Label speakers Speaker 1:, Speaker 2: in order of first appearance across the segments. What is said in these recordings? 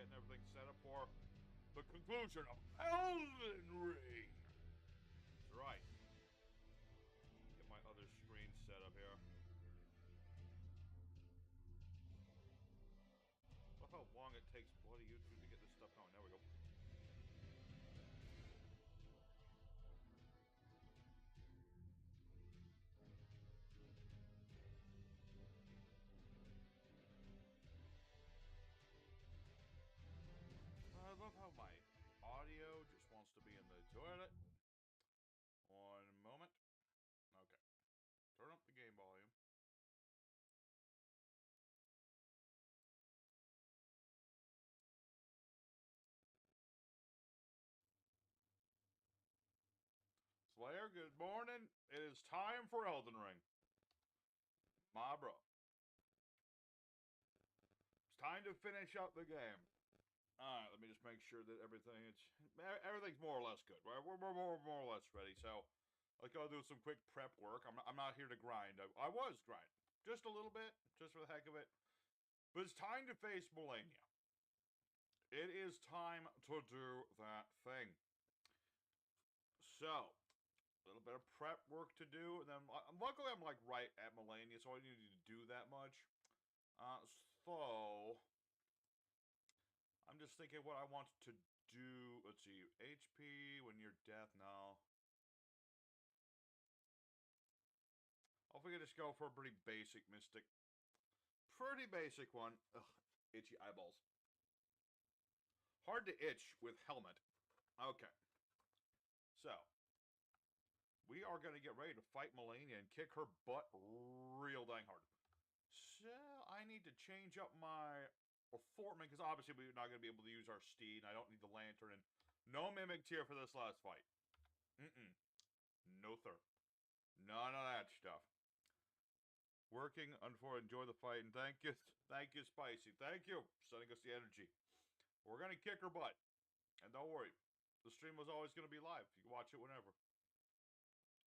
Speaker 1: getting everything set up for the conclusion of Elden Ring. That's right. Get my other screen set up here. Look how long it takes bloody YouTube to get this stuff going. There we go. I love how my audio just wants to be in the toilet. One moment. Okay. Turn up the game volume. Slayer, good morning. It is time for Elden Ring. My bro. It's time to finish up the game. Alright, let me just make sure that everything's more or less good. Right? We're more or less ready, so let's go do some quick prep work. I'm not here to grind. I was grinding. Just a little bit, just for the heck of it. But it's time to face Malenia. It is time to do that thing. So, a little bit of prep work to do, and then luckily I'm like right at Malenia, so I don't need to do that much. So I'm just thinking what I want to do. Let's see, HP when you're death now. I'll figure just go for a pretty basic mystic. Pretty basic one. Ugh, itchy eyeballs. Hard to itch with helmet. Okay. So, we are going to get ready to fight Malenia and kick her butt real dang hard. So, I need to change up my assortment, because obviously we're not going to be able to use our steed. I don't need the lantern, and no mimic tier for this last fight. No, sir. None of that stuff. Working for enjoy the fight, and thank you, Spicy. Thank you for sending us the energy. We're going to kick her butt. And don't worry, the stream was always going to be live. You can watch it whenever.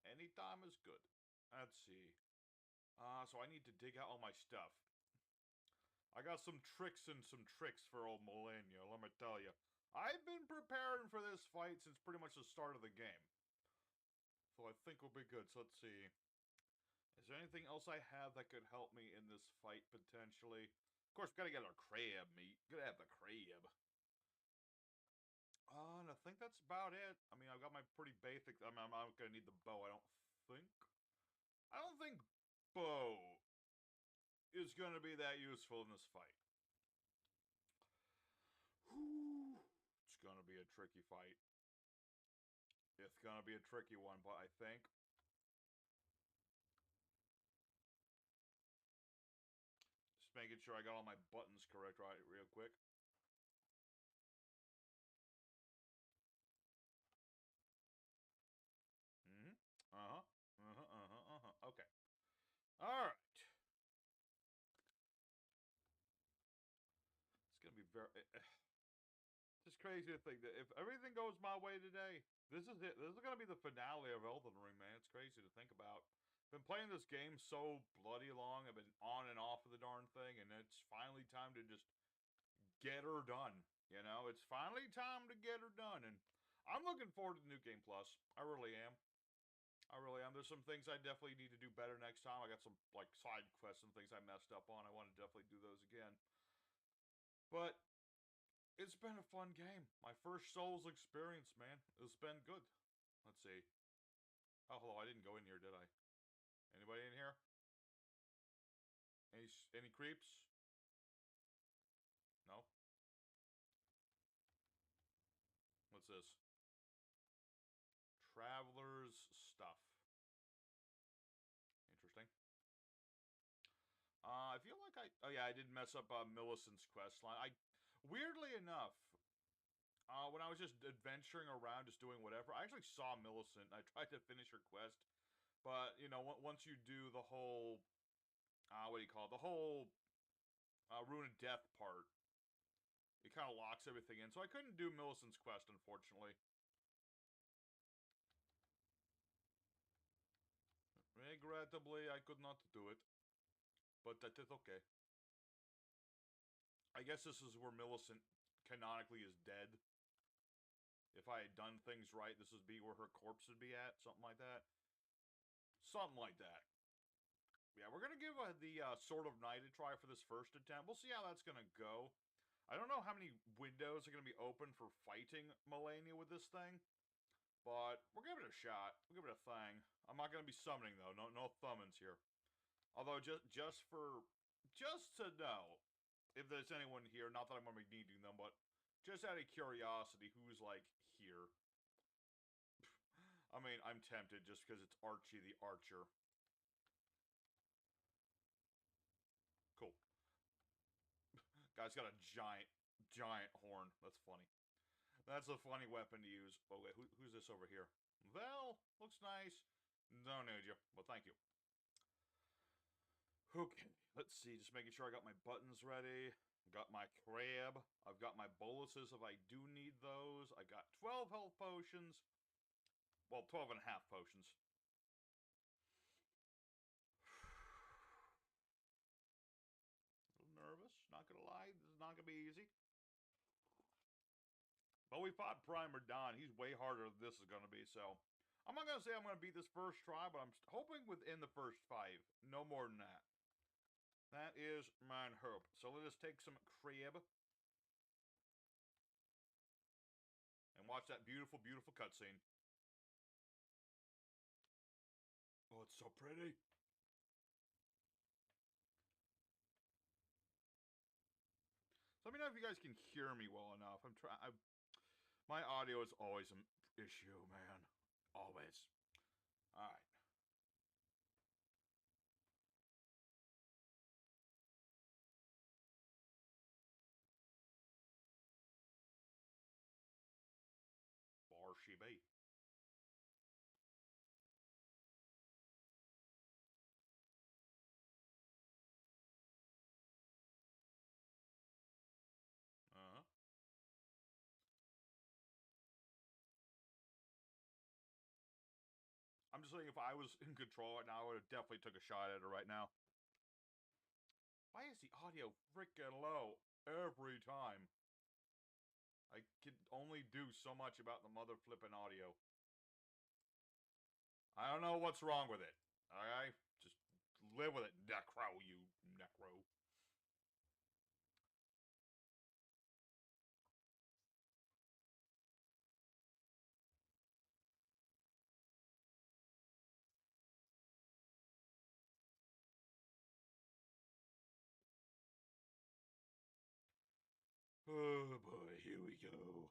Speaker 1: Anytime is good. Let's see. So I need to dig out all my stuff. I got some tricks for old Malenia, let me tell you. I've been preparing for this fight since pretty much the start of the game. So I think we'll be good. So let's see. Is there anything else I have that could help me in this fight, potentially? Of course, we gotta get our crab meat. Gotta have the crab. And I think that's about it. I mean, I've got my pretty basic... I'm not gonna need the bow, I don't think. I don't think bow is gonna be that useful in this fight. Whew. It's gonna be a tricky fight. It's gonna be a tricky one, but I think... Just making sure I got all my buttons correct real quick. Okay. Alright. It's gonna be very... It's crazy to think that if everything goes my way today, this is it. This is gonna be the finale of Elden Ring, man. It's crazy to think about. Been playing this game so bloody long. I've been on and off of the darn thing, and it's finally time to just get her done. You know, it's finally time to get her done, and I'm looking forward to the New Game Plus. I really am. I really am. There's some things I definitely need to do better next time. I got some, like, side quests and things I messed up on. I want to definitely do those again. But it's been a fun game. My first Souls experience, man. It's been good. Let's see. Oh, hello. I didn't go in here, did I? Anybody in here? Any creeps? No? What's this? Traveler's stuff. Interesting. I feel like oh yeah, I did mess up Millicent's quest line. Weirdly enough, when I was just adventuring around, just doing whatever, I actually saw Millicent, and I tried to finish her quest. But, you know, once you do the whole, what do you call it? The whole Rune of Death part, it kind of locks everything in. So I couldn't do Millicent's quest, unfortunately. Regrettably, I could not do it. But that is okay. I guess this is where Millicent canonically is dead. If I had done things right, this would be where her corpse would be at. Something like that. Something like that. Yeah, we're going to give the Sword of Night a try for this first attempt. We'll see how that's going to go. I don't know how many windows are going to be open for fighting Malenia with this thing. But we'll give it a shot. We'll give it a thing. I'm not going to be summoning, though. No thumbins here. Although, just to know if there's anyone here, not that I'm going to be needing them, but just out of curiosity, who's, like, here. I mean, I'm tempted just because it's Archie the Archer. Cool. Guy's got a giant horn. That's funny. That's a funny weapon to use. Oh, wait, who's this over here? Well, looks nice. Don't need you. Well, thank you. Okay, let's see. Just making sure I got my buttons ready. Got my crab. I've got my boluses if I do need those. I got 12 health potions. Well, 12 and a half potions. A little nervous, not gonna lie. This is not gonna be easy. But we fought Primer Don. He's way harder than this is gonna be, so I'm not gonna say I'm gonna beat this first try, but I'm hoping within the first 5. No more than that. That is mine hope. So let us take some crab. And watch that beautiful, beautiful cutscene. Oh, it's so pretty. So let me know if you guys can hear me well enough. I'm trying. My audio is always an issue, man. Always. All right. Bar she be. Uh-huh. I'm just saying, if I was in control right now, I would have definitely took a shot at her right now. Why is the audio freaking low every time? I can only do so much about the mother flipping audio. I don't know what's wrong with it. Alright? Just live with it, Necro, you Necro. Oh boy, here we go.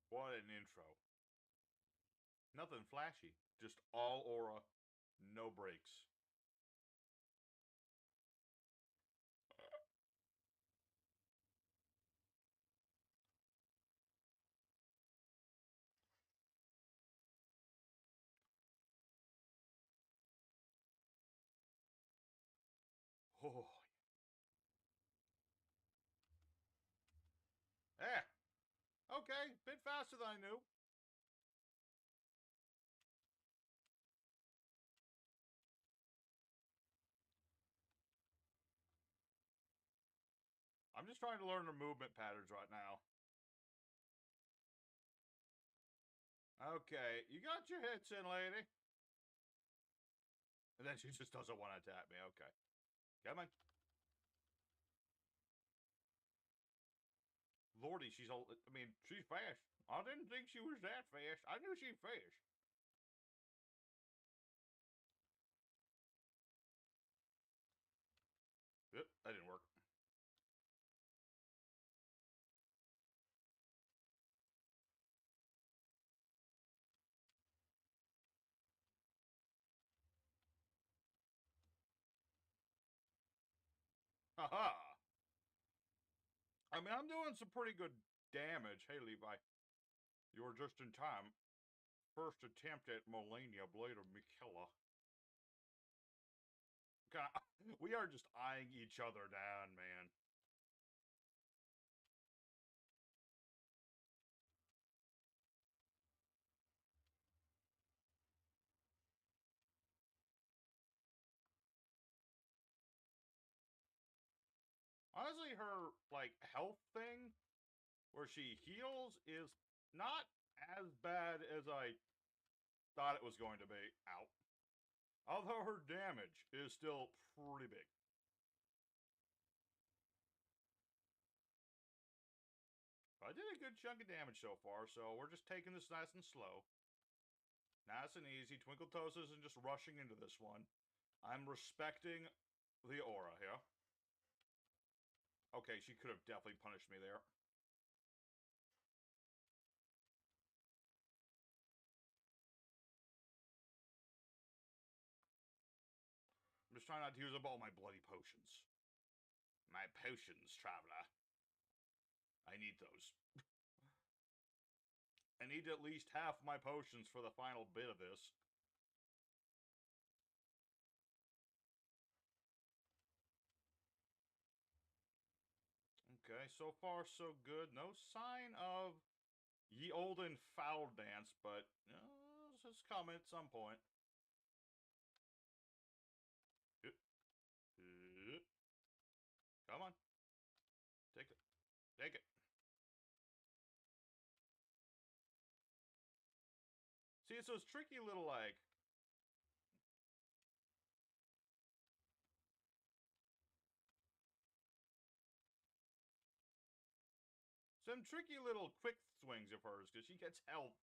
Speaker 1: What an intro. Nothing flashy. Just all aura, no breaks. Oh. Eh. Okay, bit faster than I knew. I'm just trying to learn the movement patterns right now. Okay, you got your hits in, lady. And then she just doesn't want to attack me. Okay. Come on. Lordy, she's all... I mean, she's fast. I didn't think she was that fast. I knew she's fast. Yep, that didn't work. Haha. I mean, I'm doing some pretty good damage. Hey, Levi. You were just in time. First attempt at Malenia, Blade of Mikilla. We are just eyeing each other down, man. honestly, her, like, health thing, where she heals, is not as bad as I thought it was going to be. Ow. Although her damage is still pretty big. I did a good chunk of damage so far, so we're just taking this nice and slow. Nice and easy. Twinkletoes isn't just rushing into this one. I'm respecting the aura here. Okay, she could have definitely punished me there. I'm just trying not to use up all my bloody potions. My potions, traveler. I need those. I need at least half my potions for the final bit of this. Okay, so far so good. No sign of ye olden foul dance, but this is coming at some point. Come on. Take it. Take it. See, it's those tricky little, like... Some tricky little quick swings of hers, because she gets health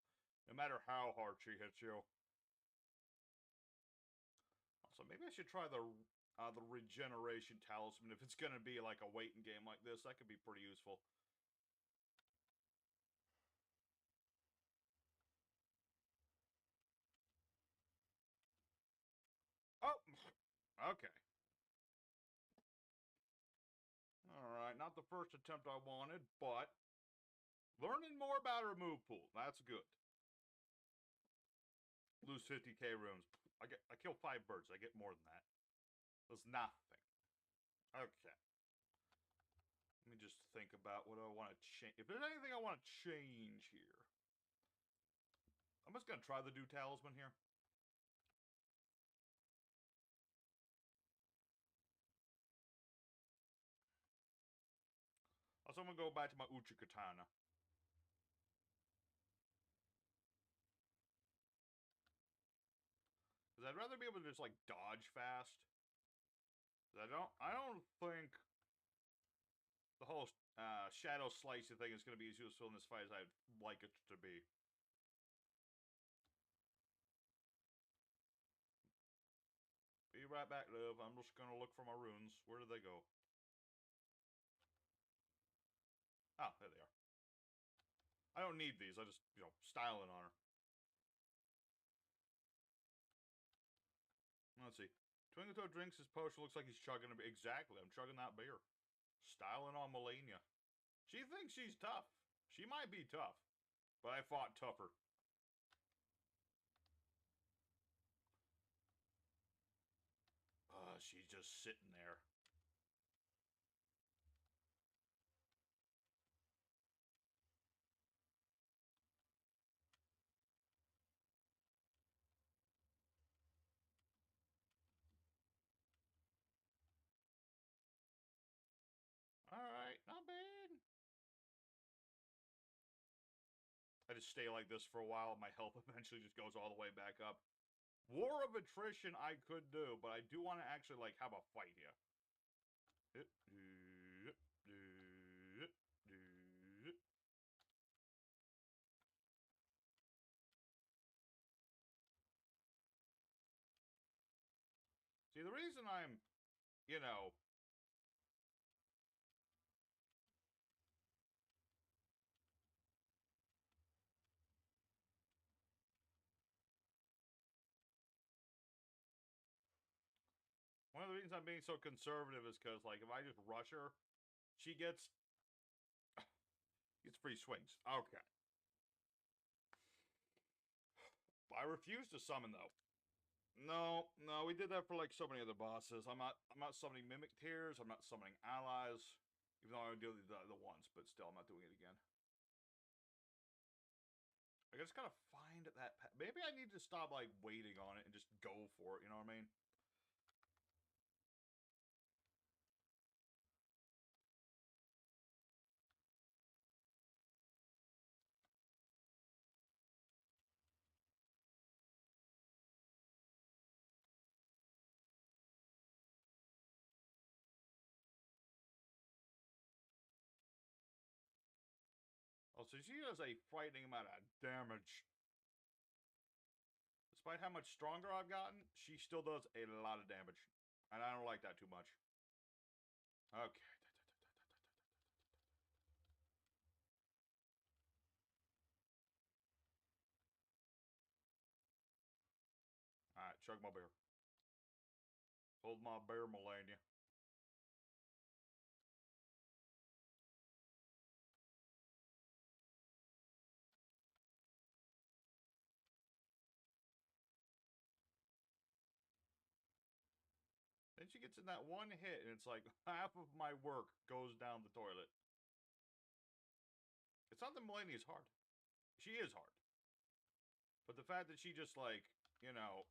Speaker 1: no matter how hard she hits you. Also, maybe I should try the regeneration talisman if it's gonna be like a waiting game like this. That could be pretty useful. Oh! Okay. Alright, not the first attempt I wanted, but... learning more about her move pool. That's good. Lose 50k runes. I kill 5 birds. I get more than that. That's nothing. Okay. Let me just think about what I want to change. If there's anything I want to change here. I'm just going to try the do talisman here. Also, I'm going to go back to my Uchi Katana. Because I'd rather be able to just, like, dodge fast. I don't think the whole shadow slicing thing is going to be as useful in this fight as I'd like it to be. Be right back, love. I'm just going to look for my runes. Where did they go? Oh, there they are. I don't need these. I just, styling on her. Let's see. Twinkletoes drinks his potion. Looks like he's chugging a beer. Exactly. I'm chugging that beer. Styling on Malenia. She thinks she's tough. She might be tough. But I fought tougher. She's just sitting there. Alright, not bad. I just stay like this for a while. My health eventually just goes all the way back up. War of attrition I could do, but I do want to actually, like, have a fight here. See, the reason I'm, one of the reasons I'm being so conservative is because, like, if I just rush her, she gets free swings. Okay. I refuse to summon, though. No, we did that for, like, so many other bosses. I'm not summoning Mimic Tears. I'm not summoning allies. Even though I do the once, but still, I'm not doing it again. I just gotta find that... maybe I need to stop, like, waiting on it and just go for it, you know what I mean? So she does a frightening amount of damage. Despite how much stronger I've gotten, she still does a lot of damage. And I don't like that too much. Okay. Alright, chug my beer. Hold my beer, Malenia. Then she gets in that one hit, and it's like half of my work goes down the toilet. It's not that Malenia's hard. She is hard. But the fact that she just, like, you know,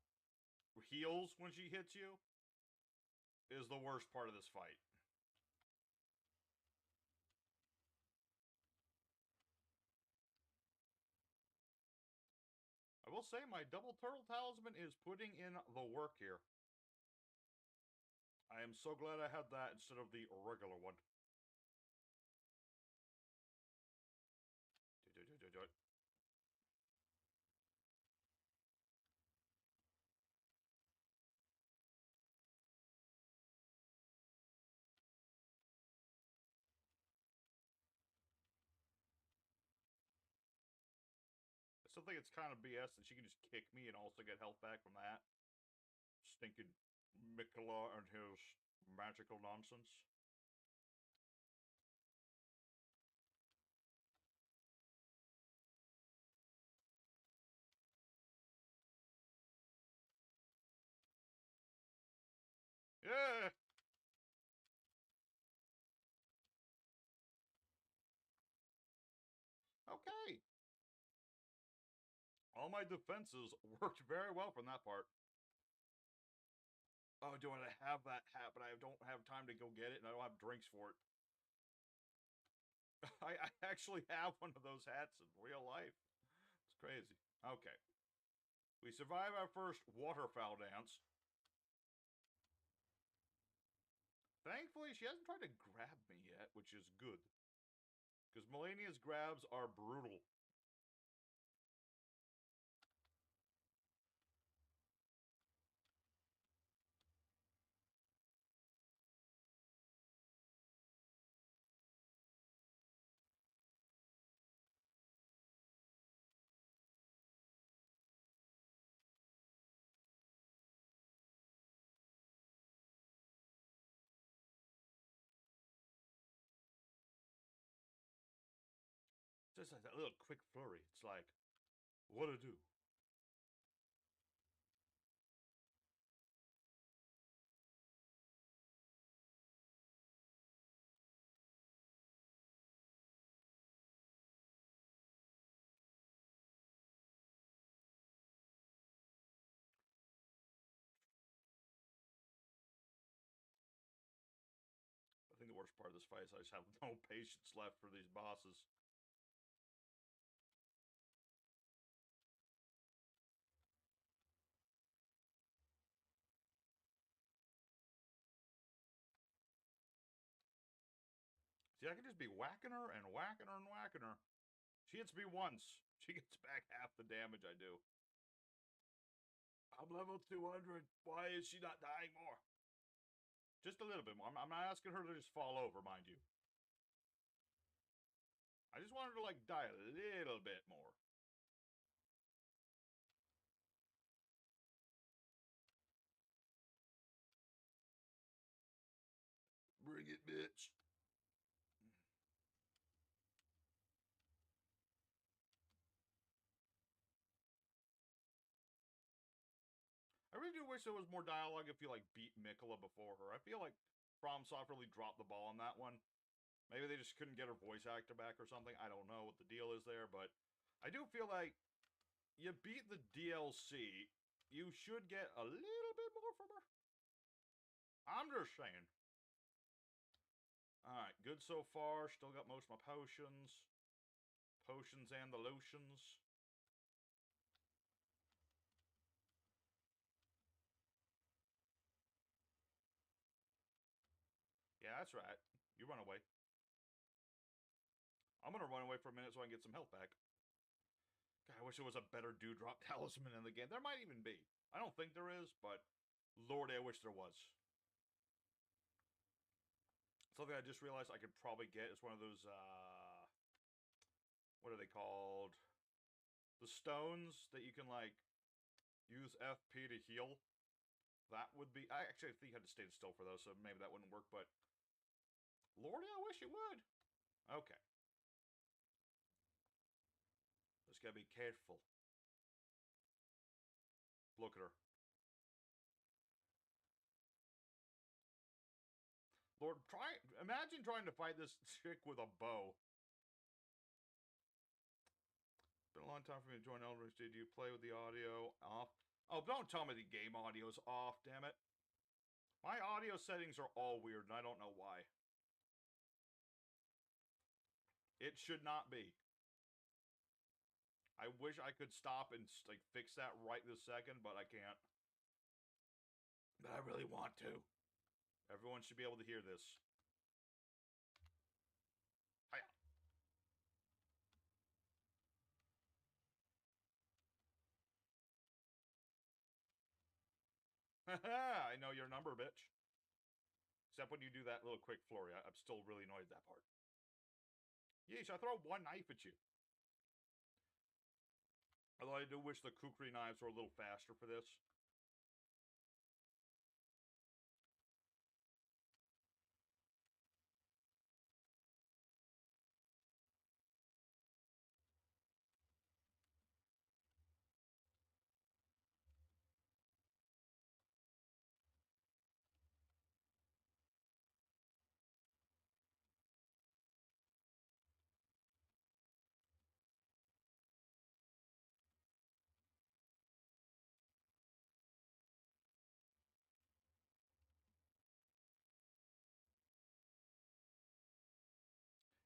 Speaker 1: heals when she hits you is the worst part of this fight. I will say my double turtle talisman is putting in the work here. I am so glad I had that instead of the regular one. Do it. I still think it's kind of BS that she can just kick me and also get health back from that. Stinking Mikola and his magical nonsense. Yeah! Okay! All my defenses worked very well from that part. Oh, do I have that hat, but I don't have time to go get it, and I don't have drinks for it. I actually have one of those hats in real life. It's crazy. Okay. We survive our first waterfowl dance. Thankfully, she hasn't tried to grab me yet, which is good. Because Malenia's grabs are brutal. Just like that little quick flurry. It's like, what'll do? I think the worst part of this fight is I just have no patience left for these bosses. See, I can just be whacking her and whacking her and whacking her. She hits me once. She gets back half the damage I do. I'm level 200. Why is she not dying more? Just a little bit more. I'm not asking her to just fall over, mind you. I just want her to, like, die a little bit more. Bring it, bitch. I really do wish there was more dialogue if you, like, beat Mikola before her. I feel like FromSoft really dropped the ball on that one. Maybe they just couldn't get her voice actor back or something. I don't know what the deal is there, but I do feel like you beat the DLC, you should get a little bit more from her. I'm just saying. Alright, good so far. Still got most of my potions. Potions and the lotions. Yeah, that's right. You run away. I'm gonna run away for a minute so I can get some health back. God, I wish there was a better Dewdrop talisman in the game. There might even be. I don't think there is, but Lordy, I wish there was. Something I just realized I could probably get is one of those, what are they called? The stones that you can, like, use FP to heal. That would be... I think you had to stay still for those, so maybe that wouldn't work, but... Lordy, I wish it would. Okay. Just gotta be careful. Look at her. Lord, imagine trying to fight this chick with a bow. Been a long time for me to join Elden Ring. Did you play with the audio off? Oh, don't tell me the game audio's off, damn it. My audio settings are all weird, and I don't know why. It should not be. I wish I could stop and, like, fix that right this second, but I can't. But I really want to. Everyone should be able to hear this. Hiya. Haha, I know your number, bitch. Except when you do that little quick flurry. I'm still really annoyed at that part. Yeesh, I throw one knife at you. Although I do wish the kukri knives were a little faster for this.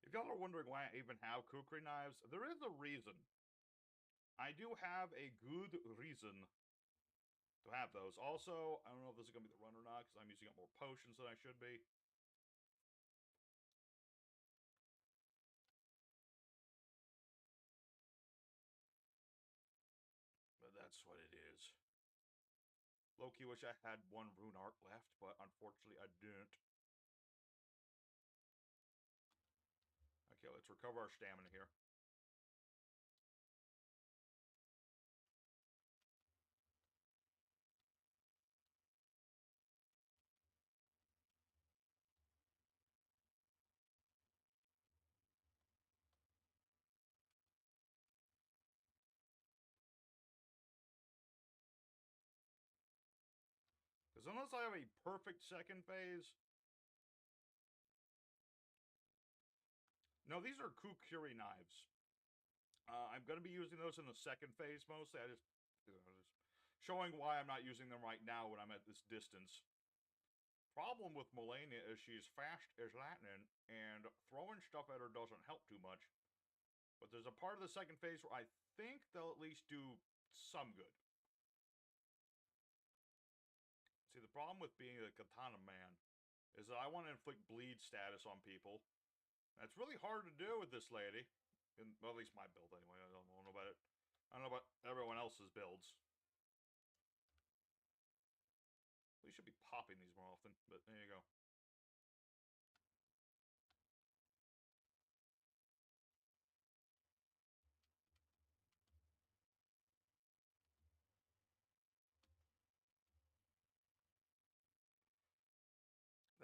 Speaker 1: If y'all are wondering why I even have kukri knives, there is a reason. I do have a good reason to have those. Also, I don't know if this is going to be the run or not, because I'm using up more potions than I should be. But that's what it is. Low-key wish I had one rune art left, but unfortunately I didn't. Okay, let's recover our stamina here. Because unless I have a perfect second phase... No, these are kukri knives. I'm going to be using those in the second phase mostly. I just showing why I'm not using them right now when I'm at this distance. Problem with Malenia is she's fast as lightning, and throwing stuff at her doesn't help too much. But there's a part of the second phase where I think they'll at least do some good. See, the problem with being a katana man is that I want to inflict bleed status on people. That's really hard to do with this lady. Well, at least my build, anyway. I don't know about it. I don't know about everyone else's builds. We should be popping these more often, but there you go.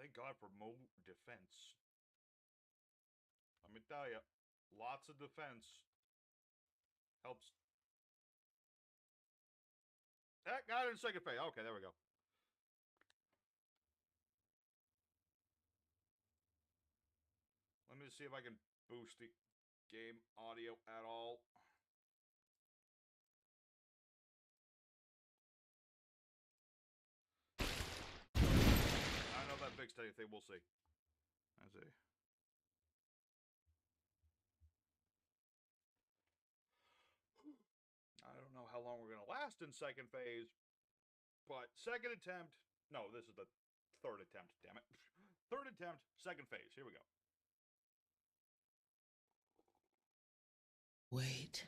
Speaker 1: Thank God for more defense. Let me tell you, lots of defense helps. That got it in second phase. Okay, there we go. Let me see if I can boost the game audio at all. I don't know if that fixed anything. We'll see. Let's see. I don't know how long we're going to last in second phase, but second attempt. No, this is the third attempt, damn it. Third attempt, second phase. Here we go.
Speaker 2: Wait.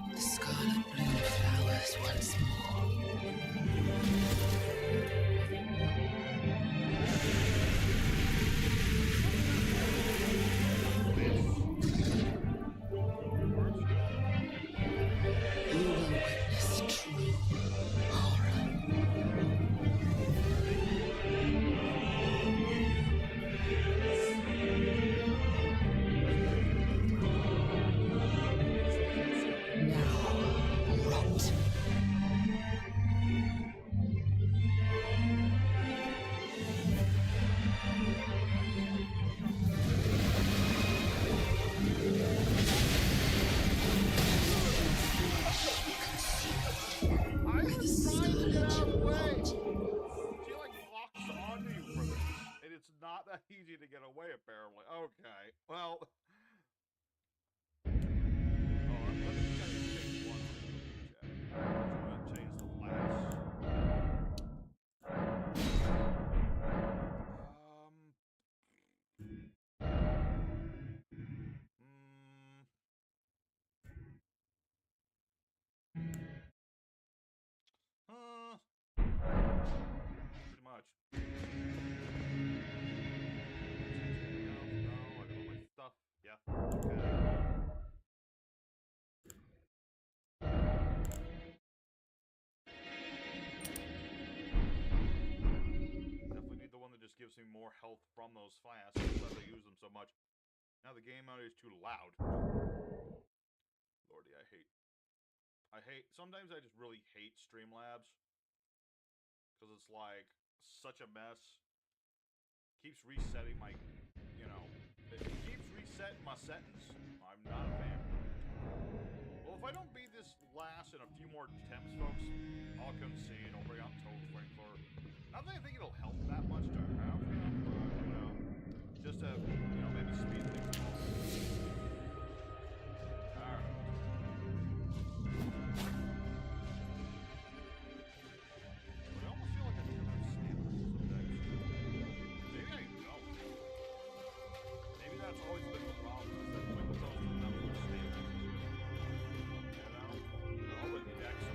Speaker 2: The scarlet bloom flowers once more. You will witness true horror. Now, rot.
Speaker 1: I
Speaker 2: With
Speaker 1: was trying to get out of the way.
Speaker 2: rot.
Speaker 1: She like locks onto you for this, and it's not that easy to get away apparently. Okay, well. Oh, let me change one thing, chat. I'm going to change the flash. Pretty much. No, I got all my stuff. Yeah. Okay. Definitely need the one that just gives me more health from those flasks because I use them so much. Now the game audio is too loud. Lordy, I hate. Sometimes I just really hate Streamlabs. Because it's like such a mess. Keeps resetting my, it keeps resetting my settings. I'm not a fan. Well, if I don't beat this last in a few more attempts, folks, I'll concede. I'll bring out Toad Twinkler. Not that I think it'll help that much to have him, but, just to, maybe speed things along. Alright. But I almost feel like I should have stamina sometimes. Maybe I don't. Maybe that's always been the problem, is that Twinkletoes doesn't have much stamina. All the decks.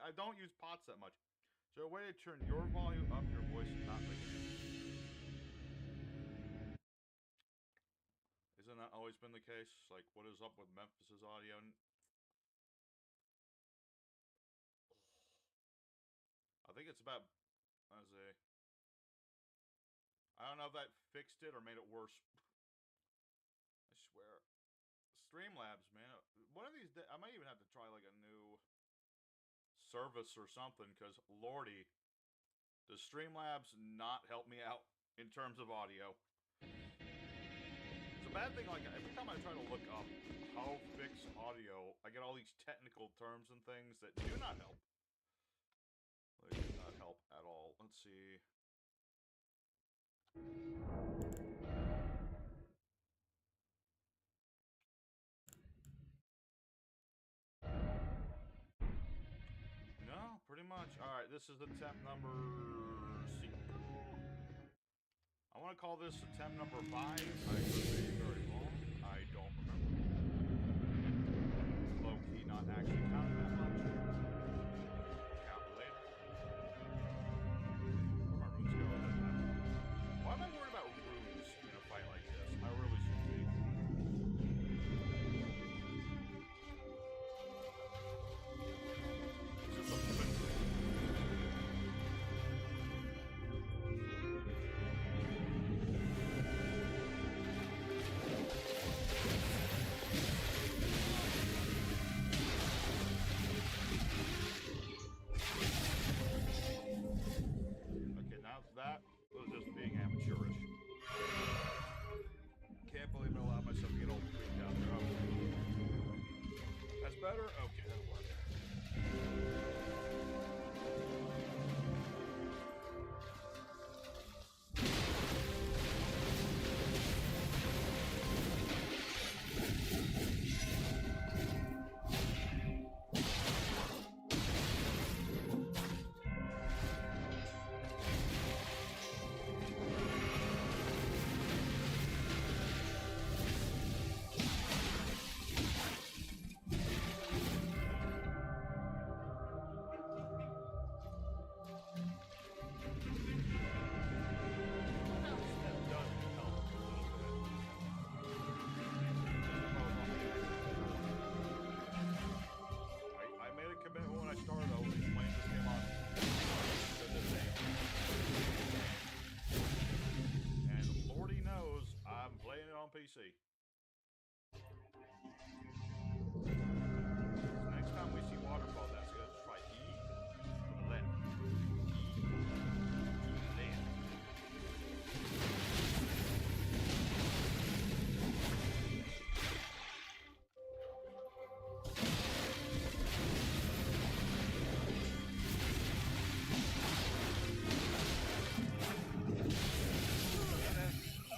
Speaker 1: I don't use pots that much. Is there a way to turn your volume up, your voice is not big enough? Isn't that always been the case? Like, what is up with Memphis's audio? I think it's about, let's see. I don't know if that fixed it or made it worse. I swear. Streamlabs, man. One of these days, I might even have to try like a new service or something, because lordy, does Streamlabs not help me out in terms of audio? It's a bad thing, like, every time I try to look up how to fix audio, I get all these technical terms and things that do not help. They do not help at all. Let's see. No, pretty much. Alright, this is attempt number... I want to call this attempt number 5. I could be very wrong. I don't remember. Low-key not actually counting that much. Count later. Where my runes go, it doesn't matter. Why am I worried about runes in a fight like this? I really should be. It's just a flip thing. Okay, now that was just being amateurish. Can't believe I allowed myself to get all freaked out there. Okay. That's better? Okay, that'll work. I made a commitment when I started. I was playing this game on and Lordy knows I'm playing it on PC. Next time we see waterfall, that's good. Try E to the left. E to the left.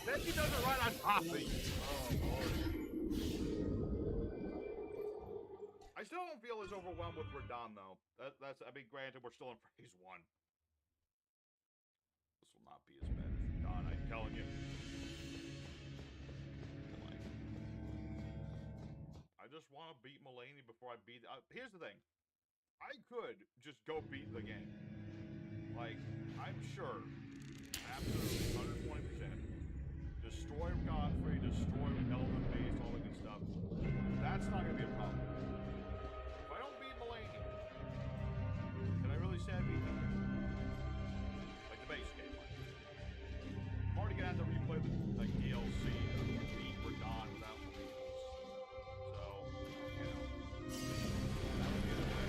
Speaker 1: Then she does it right on top of you. Oh, Lord. I still don't feel as overwhelmed with Radagon, though. I mean, granted, we're still in phase 1. This will not be as bad as Radagon, I'm telling you. I just want to beat Malenia before I beat... here's the thing. I could just go beat the game. Like, I'm sure, absolutely, 120%, destroy Godfrey, destroy Elden base, all that good stuff. That's not going to be a problem. If I don't beat Malenia, can I really say I beat them? Like the base game. I'm already going to have to replay the like, DLC to beat Radagon without Malenia. So, you know. That would be the way.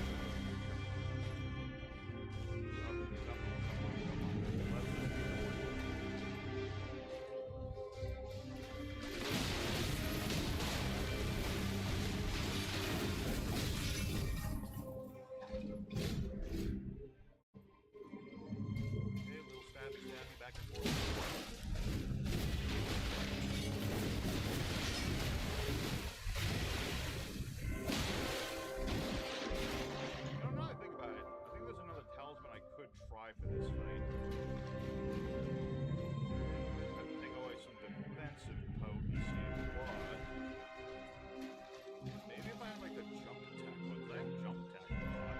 Speaker 1: Back and forth. I don't know how to think about it. I think there's another talisman I could try for this fight. I'd take away some defensive potency, but maybe if I had like a jump attack, but I have jump attack a lot.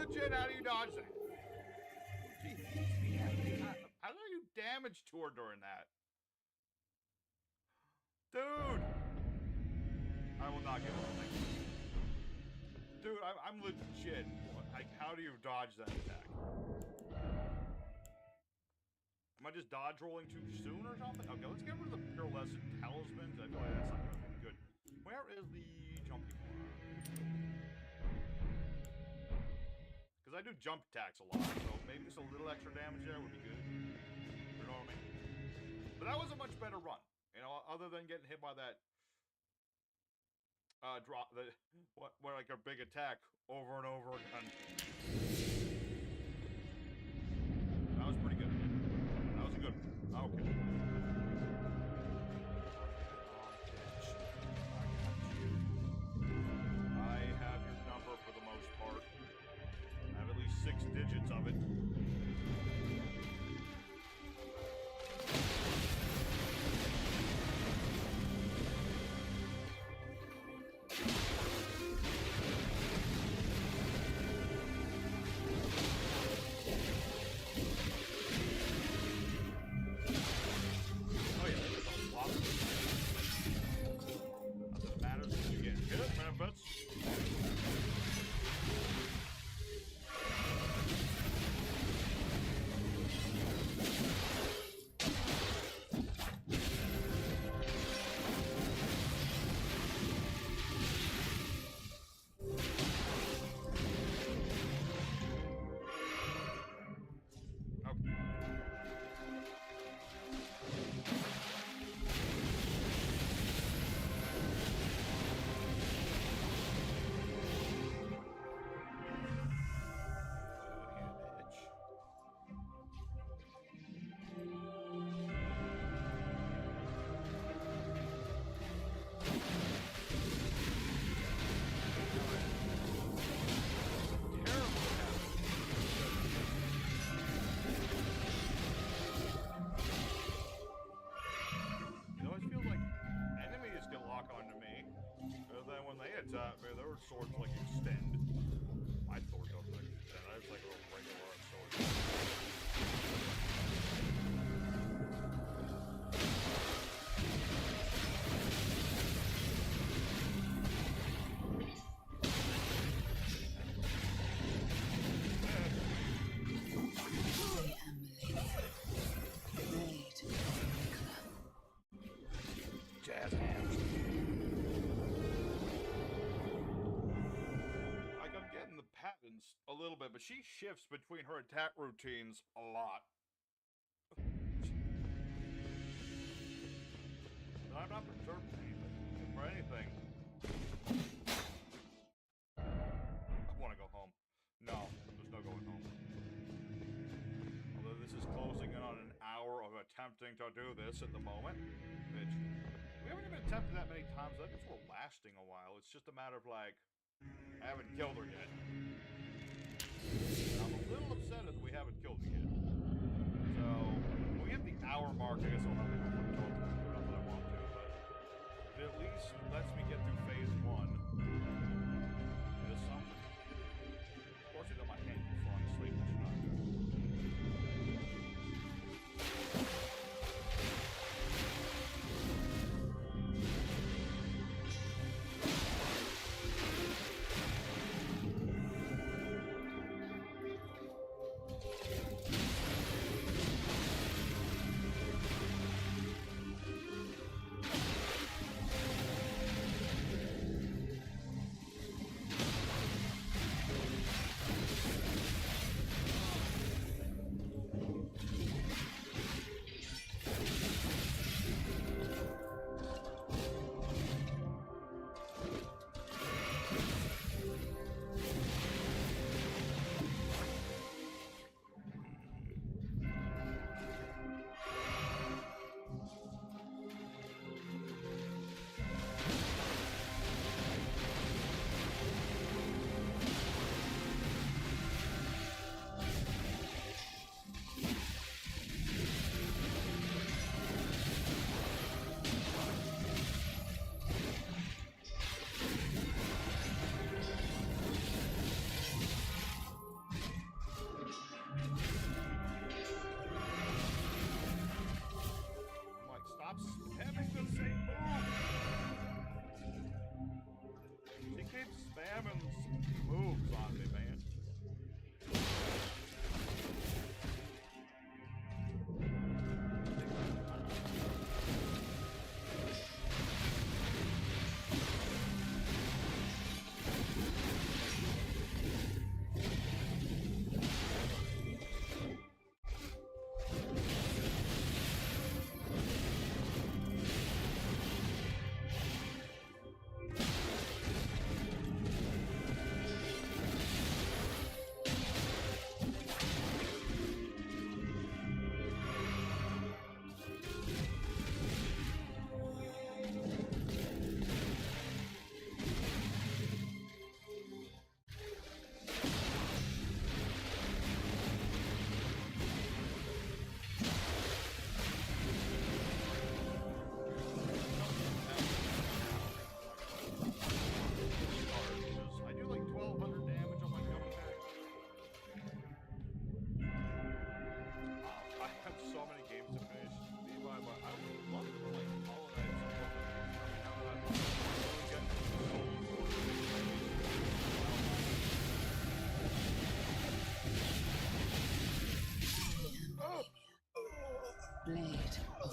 Speaker 1: legit, how do you dodge that? Jeez, how do you damage to her during that? Dude! I will not give him a thing. Dude, I'm legit. Like, how do you dodge that attack? Am I just dodge rolling too soon or something? Okay, let's get rid of the pearlescent talismans. I feel like that's not going to be good. Where is the jumping one? Because I do jump attacks a lot, so maybe just a little extra damage there would be good. You know what I mean? But that was a much better run. You know, other than getting hit by that drop, what like a big attack over and over again. That was pretty good. That was a good one. Okay. I have your number for the most part. I have at least 6 digits of it. Their swords like extend. My sword doesn't extend. I just like a regular sword. Jazz hands. Patterns a little bit, but she shifts between her attack routines a lot. I'm not perturbed for anything. I want to go home. No, there's no going home. Although this is closing in on an hour of attempting to do this at the moment, which we haven't even attempted that many times. That means we're lasting a while. It's just a matter of like, I haven't killed her yet. I'm a little upset that we haven't killed her yet. So, when we hit the hour mark, I guess I'll have to go for a total. Not that I want to, but it at least lets me get through phase 1. There's something. Unfortunately, though, my hand keeps falling asleep, which is not good.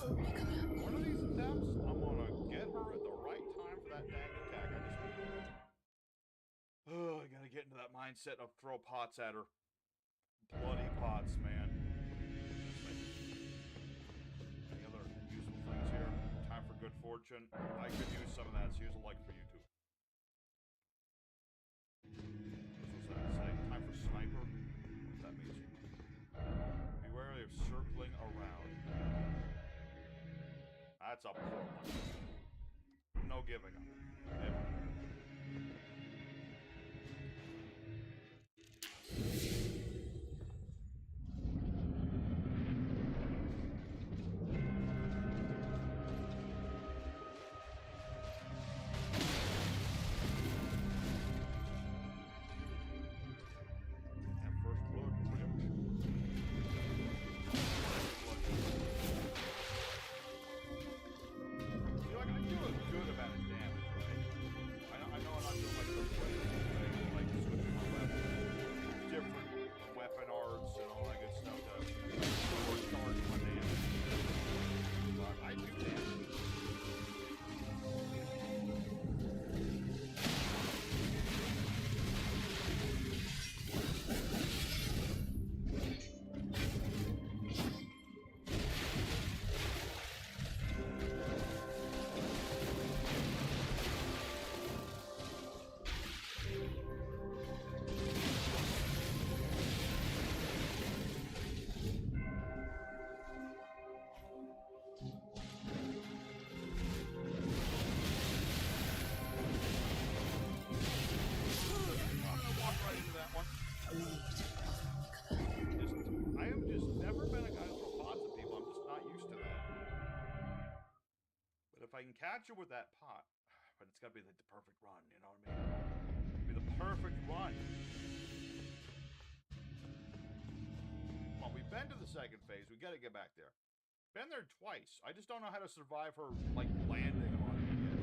Speaker 1: One of these attempts, I'm gonna get her at the right time for that dang attack. I gotta get into that mindset of throw pots at her. Bloody pots, man. Any other useful things here? Time for good fortune. I could use some of that, so here's a like for you too. What's that say? Time for sniper? What that means? Be wary of circling around. That's a poor one. No giving up. Ever. I can catch her with that pot, but it's got to be like the perfect run, you know what I mean? Be the perfect run. Well, we've been to the second phase. We got to get back there. Been there twice. I just don't know how to survive her, like, landing on me yet.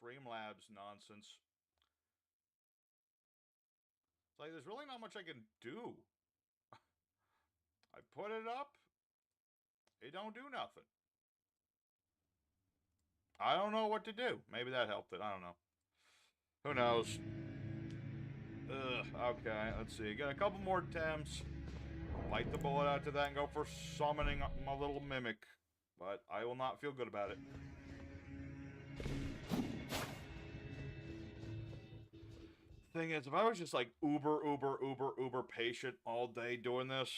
Speaker 1: Streamlabs nonsense. It's like, there's really not much I can do. I put it up. It don't do nothing. I don't know what to do. Maybe that helped it. I don't know. Who knows? Ugh, okay, let's see. Got a couple more attempts. Bite the bullet out to that and go for summoning my little mimic. But I will not feel good about it. Thing is, if I was just like uber patient all day doing this,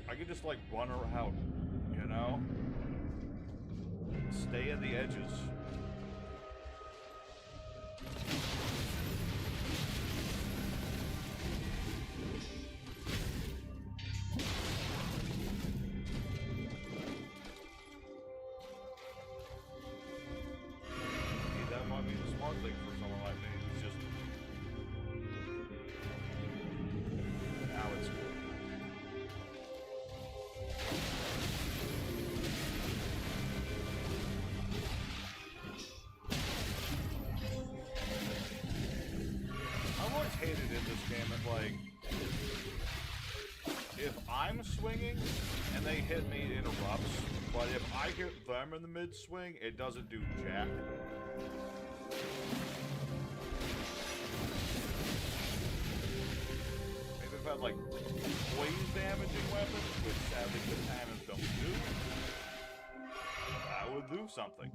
Speaker 1: I could just like run around, you know? Stay at the edges. That might be the smart thing for someone like me. It's just... Now it's good. I've always hated in this game that, like, if I'm swinging and they hit me, it interrupts. But if I hit them in the mid-swing, it doesn't do jack. Maybe if I had, like, poise-damaging weapons, which sadly katanas don't do, that would do something.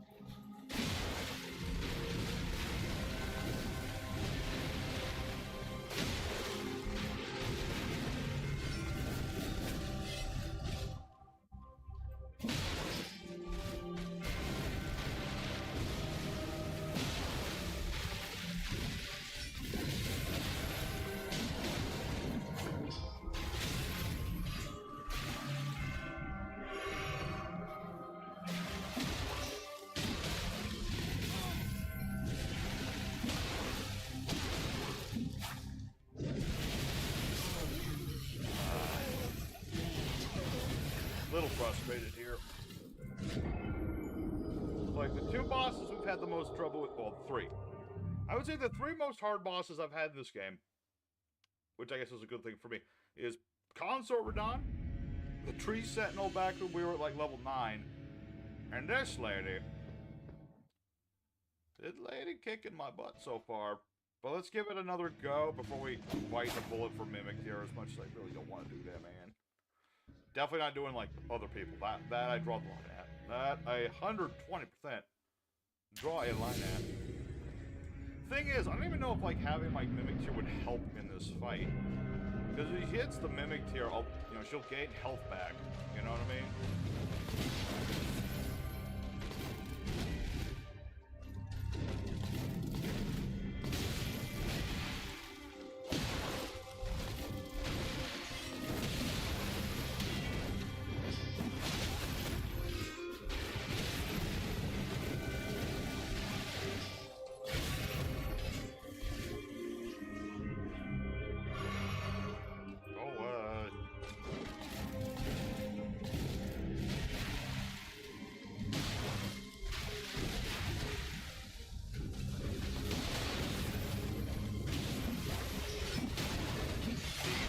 Speaker 1: Little frustrated here. Like, the two bosses we've had the most trouble with, well, three. I would say the three most hard bosses I've had in this game, which I guess is a good thing for me, is Consort Radon, the Tree Sentinel back when we were at, like, level 9, and this lady. This lady kicking my butt so far. But let's give it another go before we bite the bullet for Mimic here, as much as I really don't want to do that, man. Definitely not doing like other people. That I draw the line at. That I 120% draw a line at. Thing is, I don't even know if like having like Mimic Tier would help in this fight. Because if he hits the Mimic Tier, she'll gain health back. You know what I mean?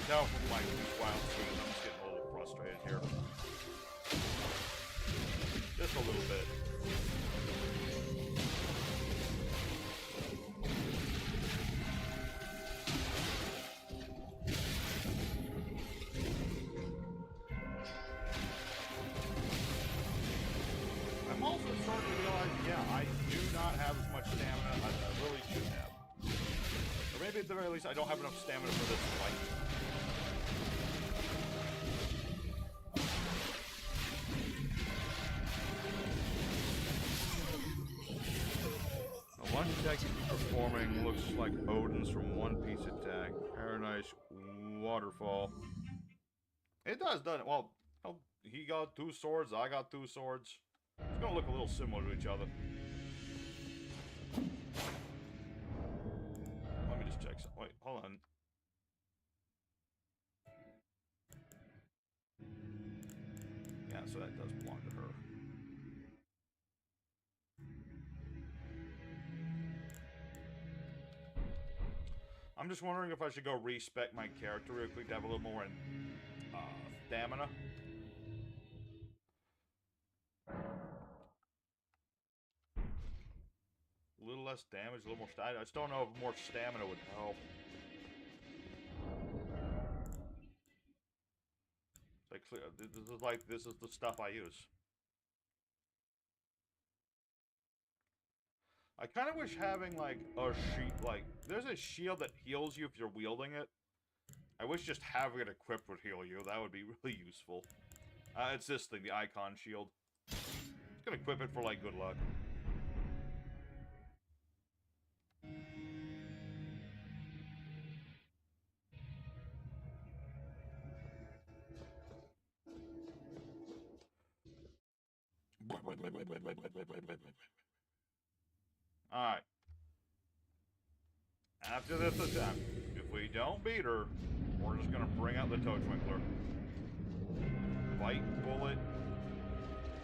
Speaker 1: Now from like wild swing, I'm just getting a little frustrated here. Just a little bit. I'm also starting to realize, yeah, I do not have as much stamina as I really should have. Or maybe at the very least, I don't have enough stamina for this fight. One attack performing looks like Odin's from One Piece attack. Paradise Waterfall. It does, doesn't it? Well, he got 2 swords, I got 2 swords. It's gonna look a little similar to each other. Let me just check something. Wait, hold on. Yeah, so that does belong to her. I'm just wondering if I should go respec my character real quick to have a little more stamina. A little less damage, a little more stamina. I just don't know if more stamina would help. This is the stuff I use. I kind of wish having, like, a there's a shield that heals you if you're wielding it. I wish just having it equipped would heal you. That would be really useful. It's this thing, the icon shield. Just gonna equip it for, like, good luck. Alright. After this attempt, if we don't beat her, we're just gonna bring out the Toe Twinkler. Bite bullet,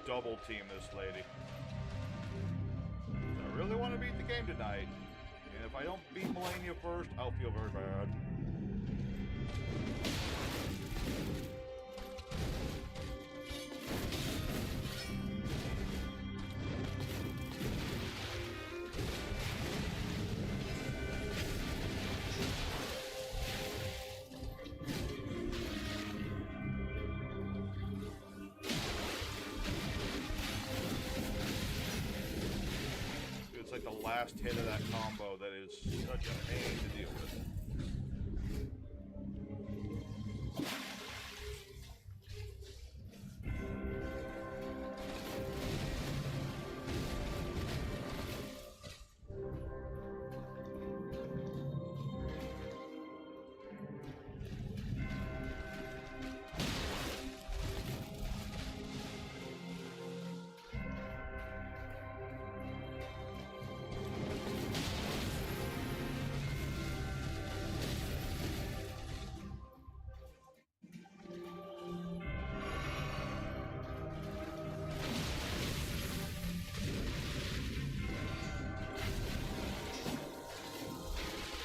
Speaker 1: double team this lady. I really want to beat the game tonight. And if I don't beat Malenia first, I'll feel very bad. It's like the last hit of that combo that is such a pain to deal with.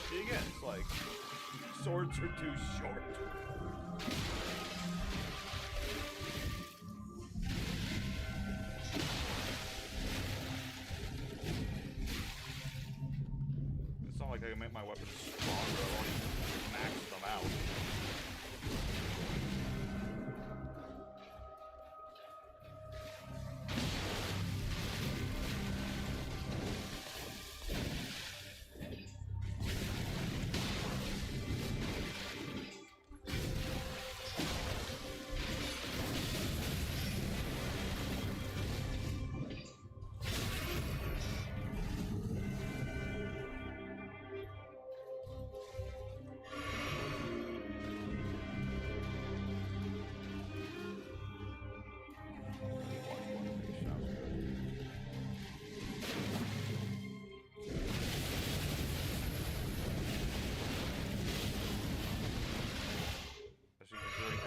Speaker 1: Again, it's like, swords are too short. It's not like I can make my weapons stronger, I've already maxed them out.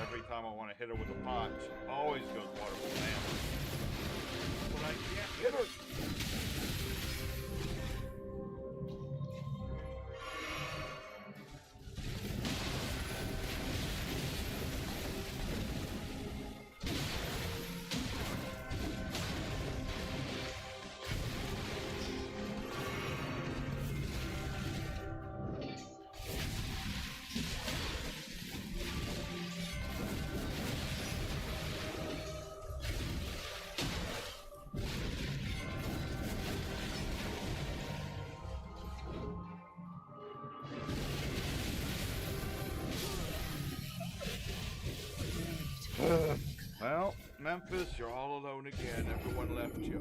Speaker 1: Every time I want to hit her with a pot, she always goes waterfall damage. But I can't hit her! Well, Memphis, you're all alone again. Everyone left you.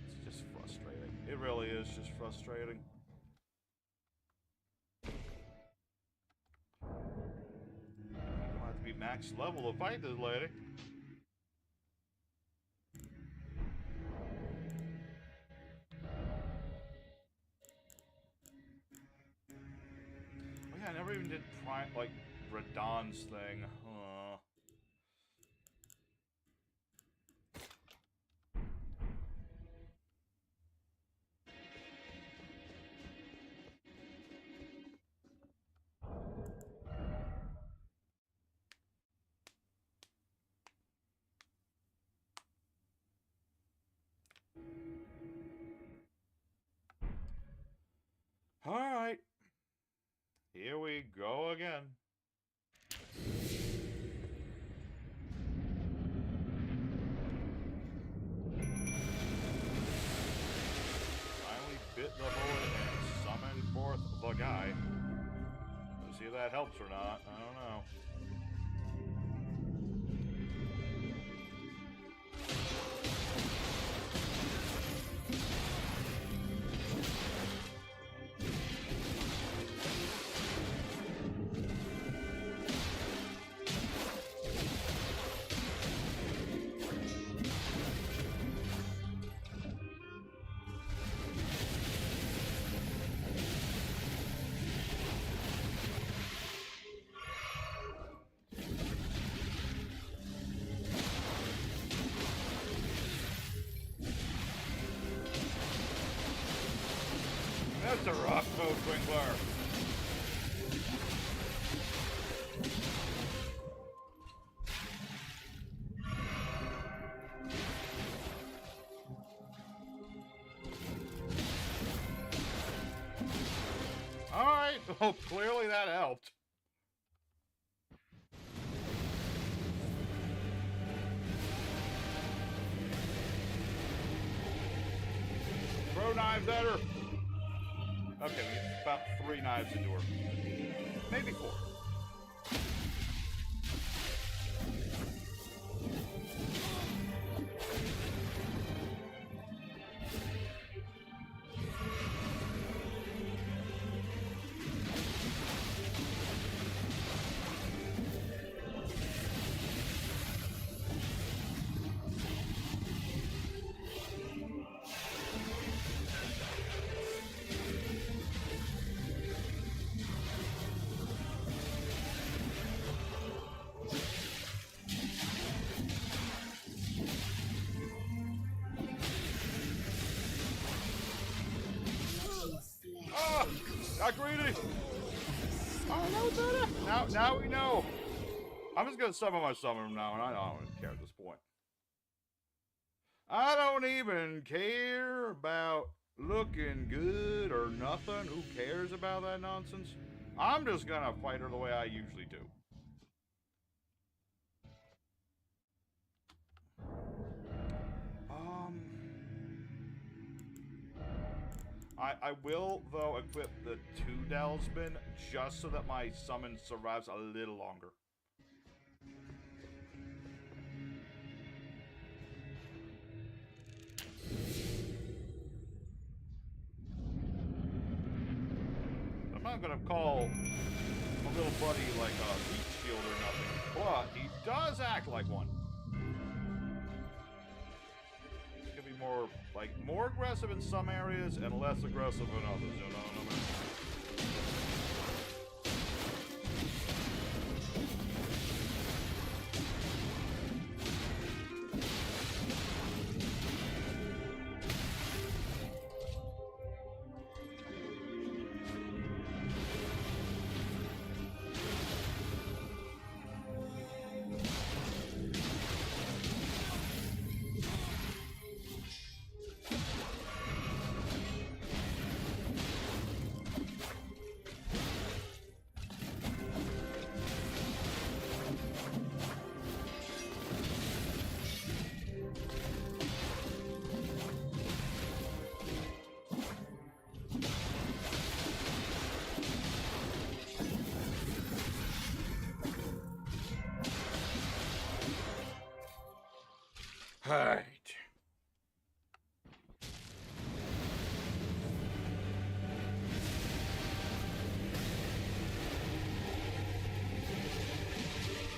Speaker 1: It's just frustrating. It really is just frustrating. You don't have to be max level to fight this lady. I never even did Radagon's thing. Alright. Here we go again. Finally bit the bullet and summoned forth the guy. Let's see if that helps or not. I don't know. That's a rock mode, Twinkler. Alright, well, clearly that helped. Throw knives at her. Okay, we get about 3 knives into her. Maybe 4. Got greedy! Oh, that was better! Now we know! I'm just gonna summon my summon from now on. I don't even care at this point. I don't even care about looking good or nothing. Who cares about that nonsense? I'm just gonna fight her the way I usually do. I will, though, equip the 2 Dalsman just so that my summon survives a little longer. I'm not gonna call my little buddy like a heat shield or nothing, but he does act like one. More, like, more aggressive in some areas and less aggressive in others, you know what I mean? Right.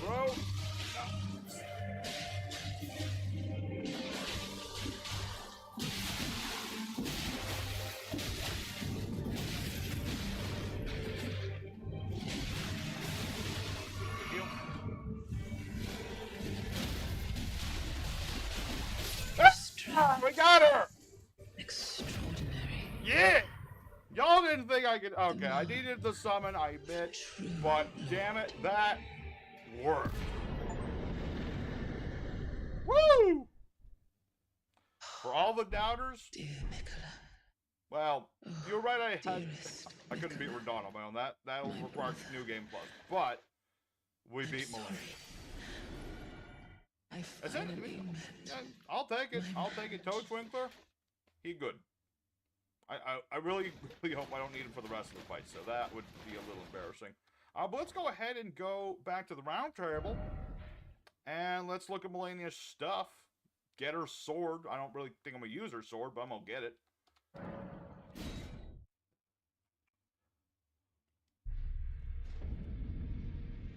Speaker 1: Bro. still didn't think I could. Okay, I needed the summon, I admit. But damn it, that worked. Woo! For all the doubters,
Speaker 2: Dear Mikola.
Speaker 1: well, you're right.
Speaker 2: Dearest
Speaker 1: I couldn't beat Radon on my own. That'll require New Game Plus. But we beat Malenia.
Speaker 2: I finally
Speaker 1: Yeah, I'll take it. I'll take it. Toad Twinkler, he good. I really hope I don't need him for the rest of the fight, so that would be a little embarrassing. But let's go ahead and go back to the round table. And let's look at Malenia's stuff. Get her sword. I don't really think I'm going to use her sword, but I'm going to get it.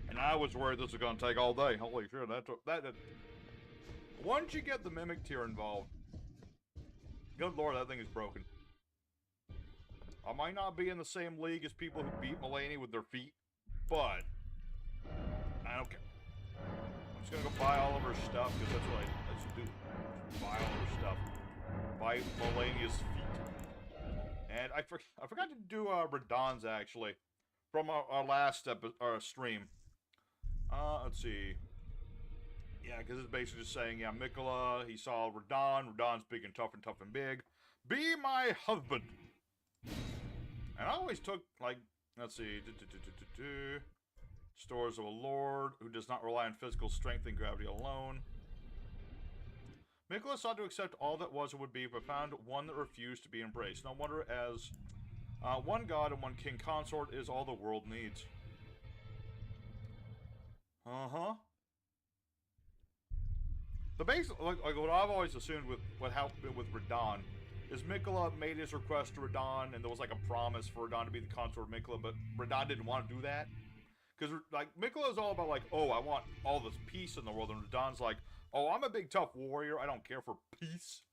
Speaker 1: And I was worried this was going to take all day. Holy shit, that once you get the Mimic tier involved, good lord, that thing is broken. I might not be in the same league as people who beat Malenia with their feet, but I don't care. I'm just gonna go buy all of her stuff, because that's what I just do. Just buy all of her stuff. Buy Malenia's feet. And I forgot to do Radon's, actually, from our last stream. Let's see. Yeah, because it's basically just saying, yeah, Mikola, he saw Radon. Radon's big and tough and big. Be my husband. And I always took, like, let's see, stores of a lord who does not rely on physical strength and gravity alone. Mikola sought to accept all that was and would be, but found one that refused to be embraced. No wonder, as one god and one king consort is all the world needs. Uh-huh. The base, like what I've always assumed with what happened with Radon, is Mikola made his request to Radon, and there was like a promise for Radon to be the consort of Mikola, but Radon didn't want to do that. Because, like, Mikola is all about, like, oh, I want all this peace in the world, and Radon's like, oh, I'm a big tough warrior, I don't care for peace.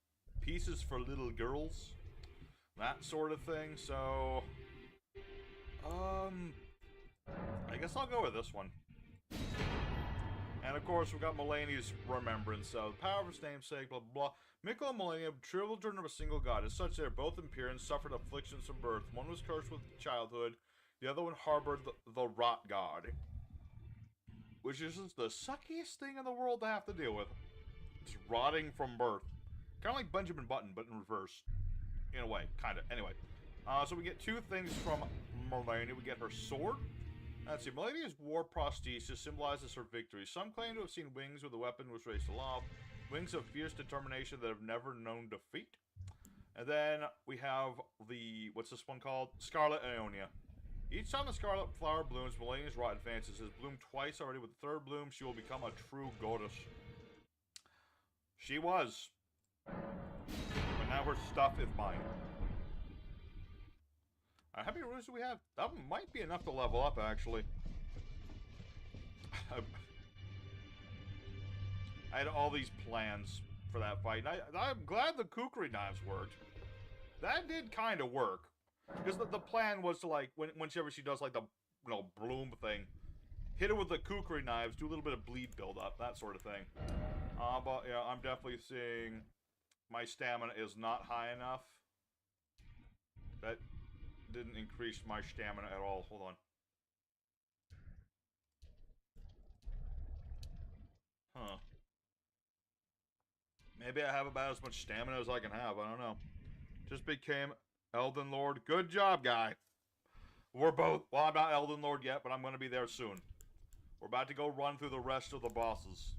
Speaker 1: Peace is for little girls. That sort of thing, so... I guess I'll go with this one. And of course, we've got Malenia's remembrance. So, the power of his namesake, blah, blah, blah. Mikola and Malenia, children of a single god. As such, they are both impure and suffered afflictions from birth. One was cursed with childhood, the other one harbored the rot god. Which is just the suckiest thing in the world to have to deal with. It's rotting from birth. Kind of like Benjamin Button, but in reverse. In a way, kind of. Anyway. So we get two things from Malenia. We get her sword. Let's see, Malenia's war prosthesis symbolizes her victory. Some claim to have seen wings with the weapon was raised aloft. Wings of fierce determination that have never known defeat. And then we have the, what's this one called? Scarlet Aeonia. Each time the scarlet flower blooms, Malenia's rot advances. Has bloomed twice already. With the third bloom, she will become a true goddess. She was. But now her stuff is mine. How many runes do we have? That might be enough to level up, actually. I had all these plans for that fight, and I'm glad the kukri knives worked. That did kind of work. Because the plan was to, like, whenever she does, like, the, you know, bloom thing, hit her with the kukri knives, do a little bit of bleed build-up, that sort of thing. But, yeah, I'm definitely seeing my stamina is not high enough. That didn't increase my stamina at all. Hold on. Huh. Maybe I have about as much stamina as I can have. I don't know. Just became Elden Lord. Good job, guy. We're both... Well, I'm not Elden Lord yet, but I'm going to be there soon. We're about to go run through the rest of the bosses.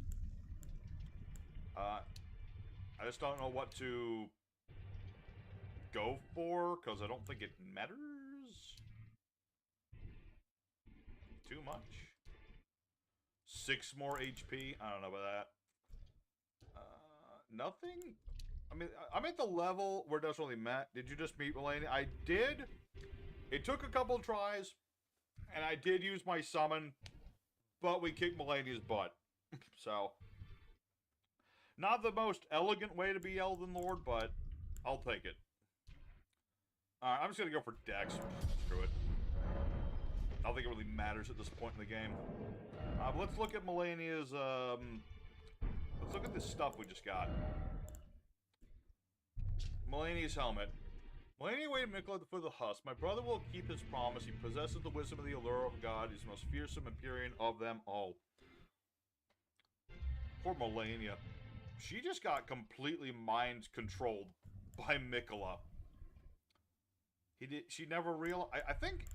Speaker 1: I just don't know what to go for, because I don't think it matters too much. 6 more HP. I don't know about that. Nothing? I mean, I'm at the level where it doesn't really matter. Did you just meet Malenia? I did. It took a couple tries, and I did use my summon, but we kicked Malenia's butt. So, not the most elegant way to be Elden Lord, but I'll take it. Alright, I'm just gonna go for Dex. Screw it. I don't think it really matters at this point in the game. But let's look at Malenia's, let's look at this stuff we just got. Malenia's helmet. Malenia waited Mikola for the husk. My brother will keep his promise. He possesses the wisdom of the allure of God. He's the most fearsome Empyrean of them all. Poor Malenia. She just got completely mind-controlled by Mikola. She never realized... I think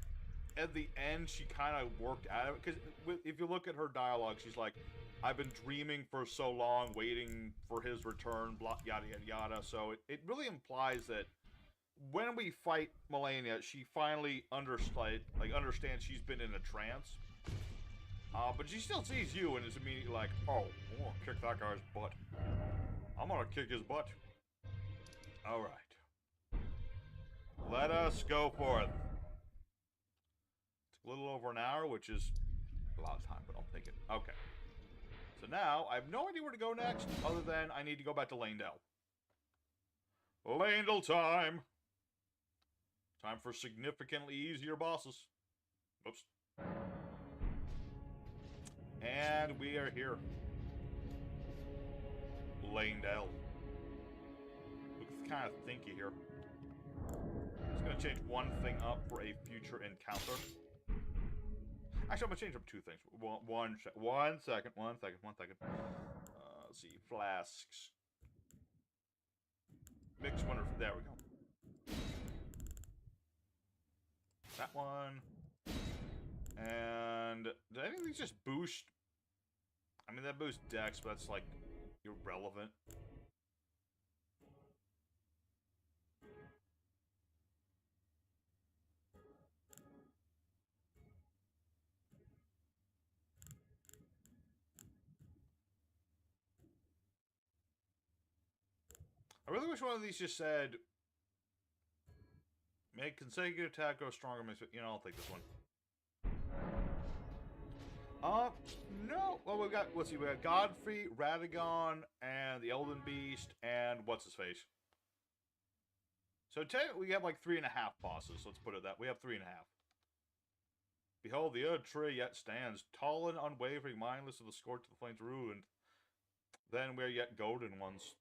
Speaker 1: at the end she kind of worked out of it. Because if you look at her dialogue, she's like, I've been dreaming for so long, waiting for his return, blah, yada, yada, yada. So it really implies that when we fight Malenia, she finally understands she's been in a trance. But she still sees you and is immediately like, oh, I'm gonna kick that guy's butt. I'm gonna kick his butt. Alright. Let us go forth. It's a little over an hour, which is a lot of time, but I'll take it. Okay. So now, I have no idea where to go next, other than I need to go back to Landell. Landell time! Time for significantly easier bosses. Oops. And we are here. Landell. Looks kind of thinky here. Just gonna change one thing up for a future encounter. Actually, I'm gonna change up two things. One second. Let's see. Flasks. Mix one. There we go. That one. And did any of these just boost? I mean, that boosts Dex, but that's like irrelevant. I really wish one of these just said, make consecutive attack go stronger. You know, I'll take this one. No. Well, we've got, let's see, we got Godfrey, Radagon, and the Elden Beast, and what's-his-face. So technically we have like 3.5 bosses, let's put it that. We have 3.5. Behold, the earth tree yet stands, tall and unwavering, mindless of the scorch of the flames ruined. Then we're yet golden ones.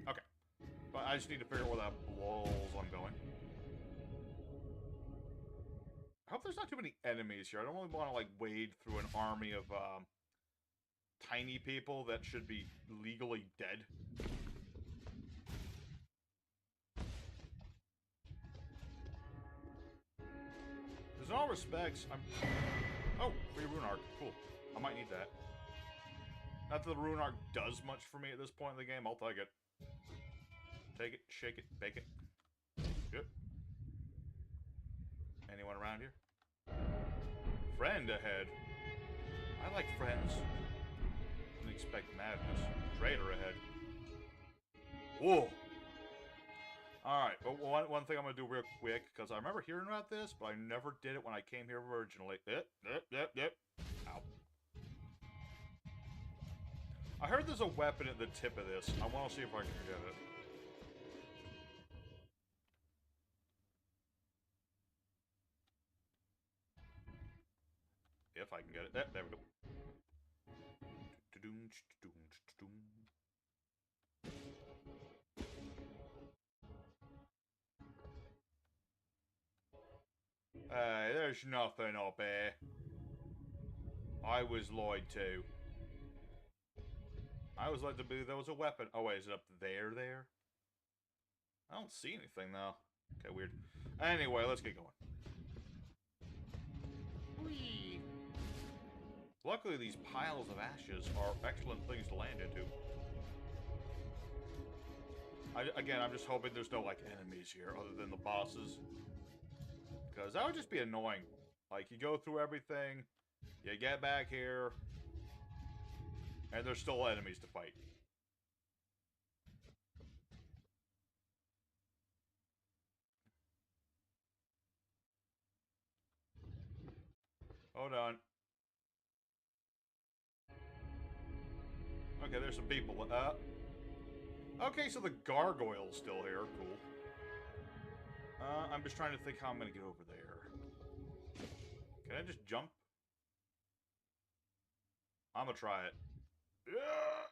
Speaker 1: Okay. But I just need to figure out where that blows I'm going. I hope there's not too many enemies here. I don't really want to, like, wade through an army of, tiny people that should be legally dead. Because in all respects, oh, free rune arc. Cool. I might need that. Not that the rune arc does much for me at this point in the game. I'll take it. Take it, shake it, bake it. Good. Anyone around here? Friend ahead. I like friends. Didn't expect madness. Traitor ahead. Whoa. Alright, but one thing I'm going to do real quick, because I remember hearing about this, but I never did it when I came here originally. Yep. Ow. I heard there's a weapon at the tip of this. I want to see if I can get it. If I can get it. There we go. Hey, there's nothing up here. I was lied to. I was led to believe there was a weapon. Oh wait, is it up there? I don't see anything though. Okay, weird. Anyway, let's get going. Whee! Luckily, these piles of ashes are excellent things to land into. Again, I'm just hoping there's no, like, enemies here other than the bosses. Because that would just be annoying. Like, you go through everything, you get back here, and there's still enemies to fight. Hold on. Okay, there's some people. Okay, so the gargoyle's still here. Cool. I'm just trying to think how I'm gonna get over there. Can I just jump? I'm gonna try it. Yeah.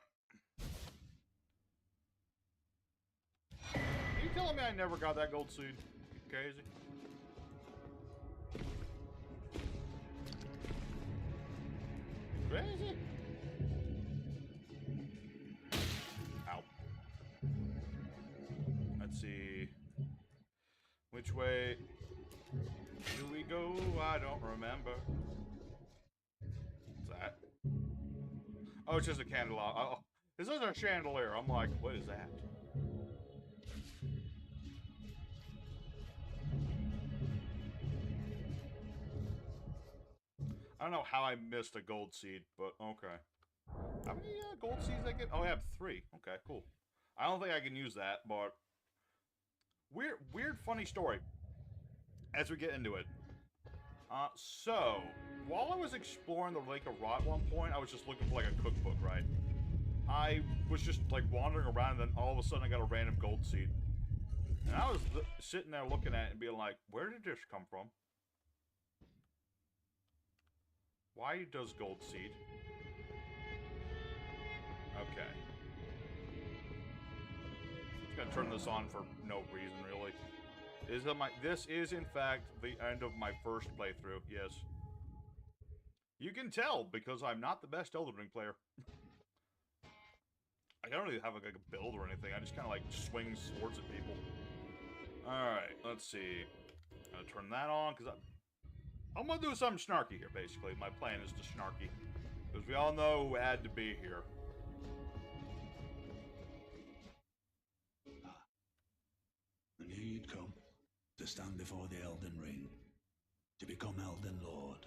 Speaker 1: telling me I never got that gold seed? Crazy. Crazy. Ow. Let's see. Which way do we go? I don't remember. What's that? Oh, it's just a candelabra. Oh, this is a chandelier. I'm like, what is that? I don't know how I missed a gold seed, but okay. How many gold seeds I get? Oh, I have 3. Okay, cool. I don't think I can use that, but weird, funny story. As we get into it, so while I was exploring the Lake of Rot at one point, I was just looking for like a cookbook, right? I was just like wandering around, and then all of a sudden I got a random gold seed, and I was sitting there looking at it and being like, "Where did this come from? Why does gold seed?" Okay. Just gonna turn this on for no reason, really. This is, in fact, the end of my first playthrough, yes. You can tell, because I'm not the best Elden Ring player. I don't really have like a build or anything, I just kind of like swing swords at people. Alright, let's see. I'm gonna turn that on, because I'm gonna do something snarky here, basically. My plan is to snarky. Because we all know who had to be here.
Speaker 3: And here you'd come, to stand before the Elden Ring, to become Elden Lord.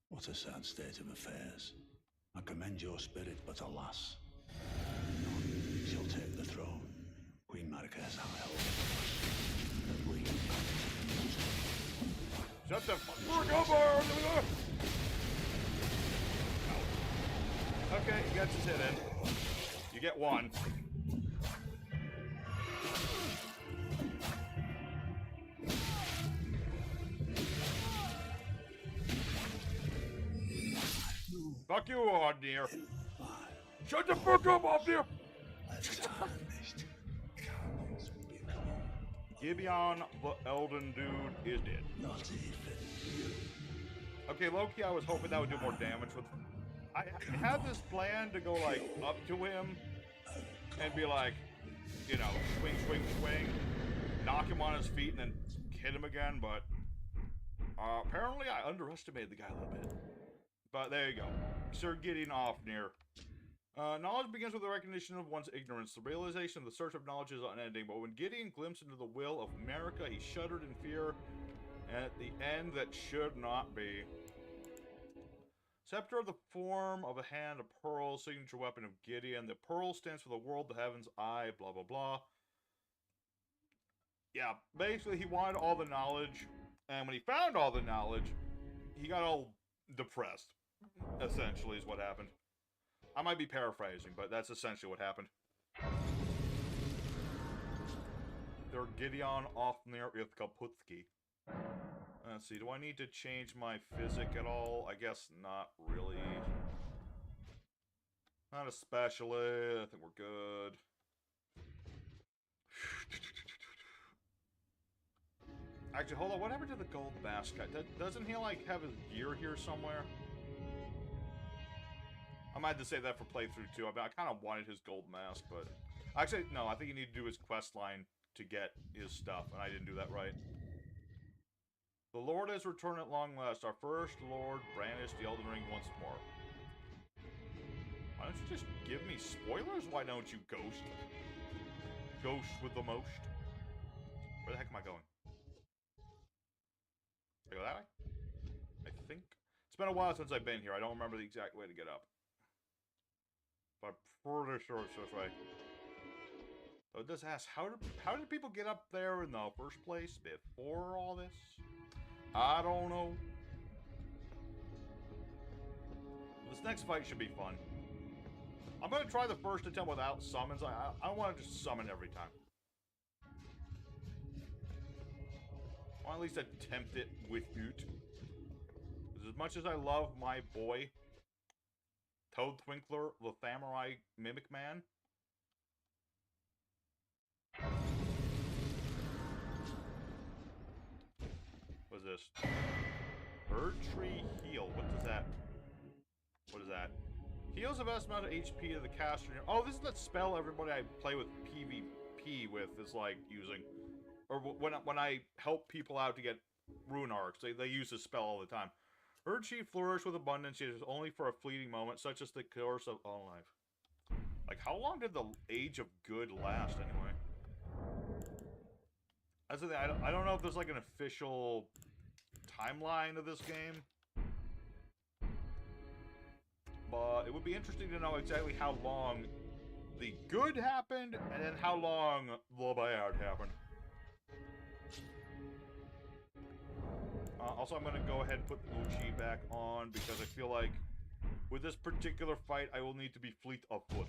Speaker 3: What a sad state of affairs. I commend your spirit, but alas, none shall take the throne. Queen Marquez held, and we...
Speaker 1: Shut the fuck up! Okay, you got your hit in. You get 1. Fuck you, Ofnir. Shut the fuck up, Ofnir! Gideon, the Elden dude, is dead.
Speaker 3: Not even.
Speaker 1: Okay, Loki, I was hoping that would do more damage with... I had this plan to go, like, up to him and be like, you know, swing, swing, swing, knock him on his feet, and then hit him again, but apparently I underestimated the guy a little bit. But there you go. Sir Gideon Ofnir. Knowledge begins with the recognition of one's ignorance. The realization of the search of knowledge is unending, but when Gideon glimpsed into the will of America, he shuddered in fear, and at the end that should not be. Scepter of the form of a hand, a pearl, signature weapon of Gideon. The pearl stands for the world, the heavens, eye, blah, blah, blah. Yeah, basically he wanted all the knowledge, and when he found all the knowledge, he got all depressed, essentially, is what happened. I might be paraphrasing, but that's essentially what happened. They're Gideon, Ofnir, Kaputski. Let's see, do I need to change my physic at all? I guess not really. Not especially. I think we're good. Actually, hold on. Whatever to the gold mask guy? Doesn't he, like, have his gear here somewhere? I might have to save that for playthrough, too. I mean, I kind of wanted his gold mask, but... Actually, no. I think you need to do his quest line to get his stuff, and I didn't do that right. The Lord has returned at long last. Our first Lord brandished the Elden Ring once more. Why don't you just give me spoilers? Why don't you, Ghost? Ghost with the most. Where the heck am I going? I go that way? I think. It's been a while since I've been here. I don't remember the exact way to get up. But I'm pretty sure it's this way. So it does ask, how did people get up there in the first place before all this? I don't know. This next fight should be fun. I'm going to try the first attempt without summons. I don't want to just summon every time. Or at least attempt it with it. As much as I love my boy, Toad Twinkler, the Samurai Mimic Man. this? Bird Tree Heal. What does that... What is that? Heals a vast amount of HP to the caster. Oh, this is that spell everybody I play with PvP with is, like, using. Or when I help people out to get rune arcs, they use this spell all the time. Bird Tree flourish with abundance, yet is only for a fleeting moment, such as the course of all life. Like, how long did the Age of Good last, anyway? That's the thing, I don't know if there's, like, an official timeline of this game. But it would be interesting to know exactly how long the good happened, and then how long the bad happened. Also, I'm going to go ahead and put the Uchi back on, because I feel like with this particular fight, I will need to be fleet of foot.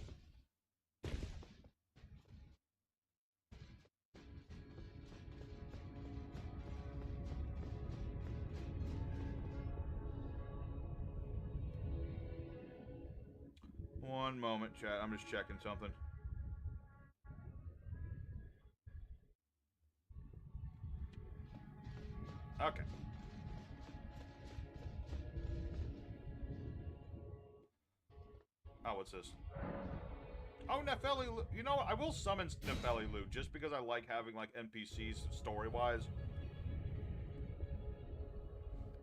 Speaker 1: One moment, chat. I'm just checking something. Okay. Oh, what's this? Oh, Nefeli. You know what? I will summon Nefeli Lu just because I like having, like, NPCs story-wise.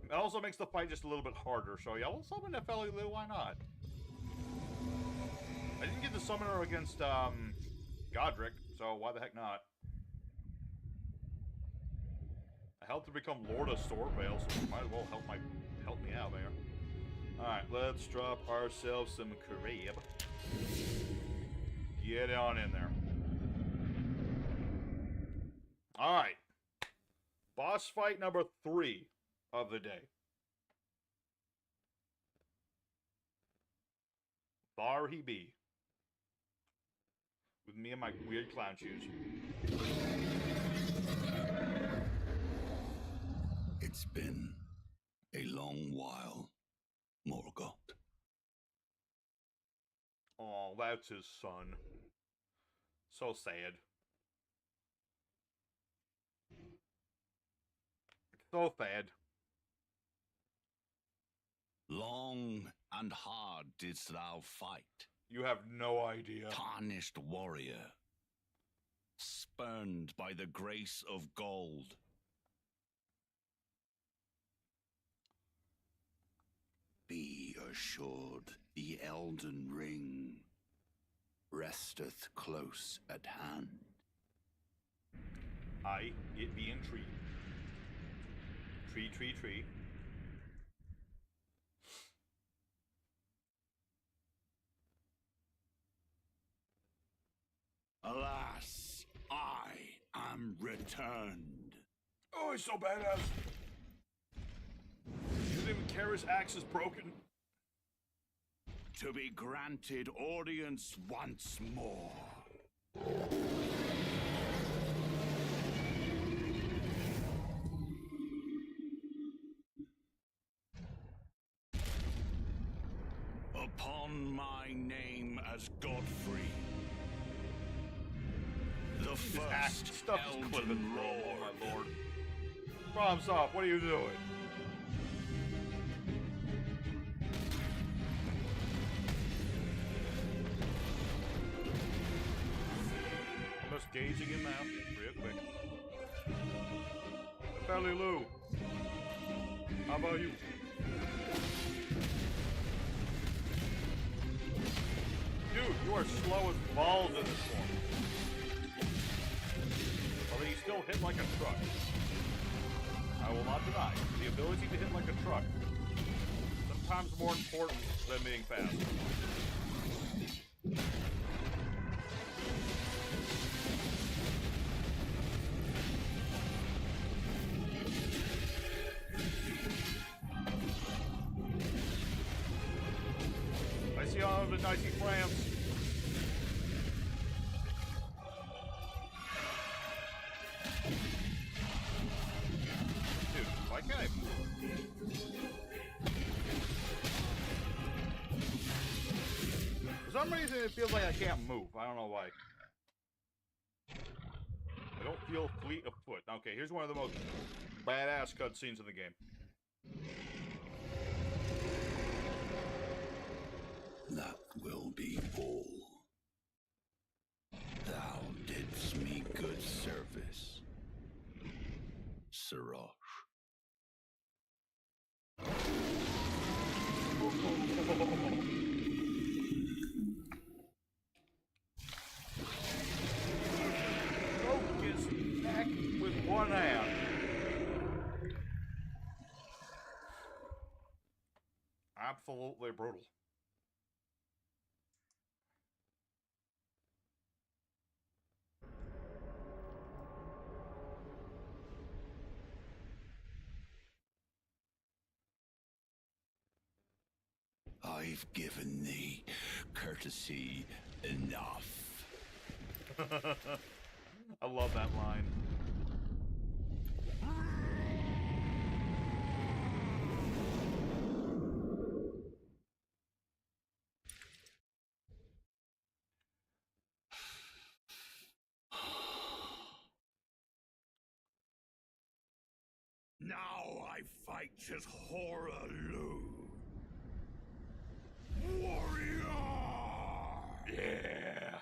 Speaker 1: It also makes the fight just a little bit harder, so yeah, we'll summon Nefeli Lu, why not? I didn't get the summoner against, Godric, so why the heck not? I helped to become Lord of Storvale, so you might as well help me out there. Alright, let's drop ourselves some crab. Get on in there. Alright. Boss fight number 3 of the day. There he be. With me and my weird clown shoes.
Speaker 3: It's been a long while, Morgoth.
Speaker 1: Oh, that's his son. So sad. So sad.
Speaker 3: Long and hard didst thou fight.
Speaker 1: You have no idea.
Speaker 3: Tarnished warrior, spurned by the grace of gold. Be assured, the Elden Ring resteth close at hand.
Speaker 1: Aye, it be in tree. Tree.
Speaker 3: Alas, I am returned.
Speaker 1: Oh, he's so badass. He doesn't even care his axe is broken.
Speaker 3: To be granted audience once more. Upon my name as Godfrey, the first
Speaker 1: Stuff is clipping, oh my lord. Problem solved, what are you doing? I'm just gauging him out real quick. Nefeli Lu, how about you? Dude, you are slow as balls in this one. Although you still hit like a truck. I will not deny. The ability to hit like a truck is sometimes more important than being fast. I see all of the dicey frames. Dude, why can't I move? For some reason it feels like I can't move. I don't know why. I don't feel fleet of foot. Okay, here's one of the most badass cutscenes in the game.
Speaker 3: That will be all. Thou didst me good service, Sirach.
Speaker 1: Broke his neck with one hand. Absolutely brutal.
Speaker 3: I've given thee courtesy enough.
Speaker 1: I love that line.
Speaker 3: Now I fight as Horalu. Warrior!
Speaker 1: Yeah.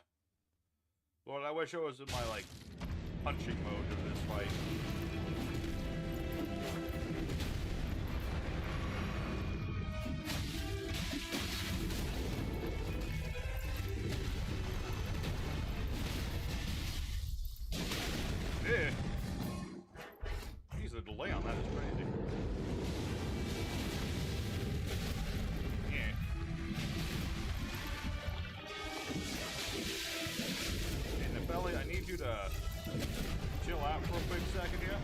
Speaker 1: Lord, I wish I was in my, like, punching mode in this fight. Yeah. Jeez, the delay on that is crazy. Yeah. And Nefeli, I need you to chill out for a quick second here.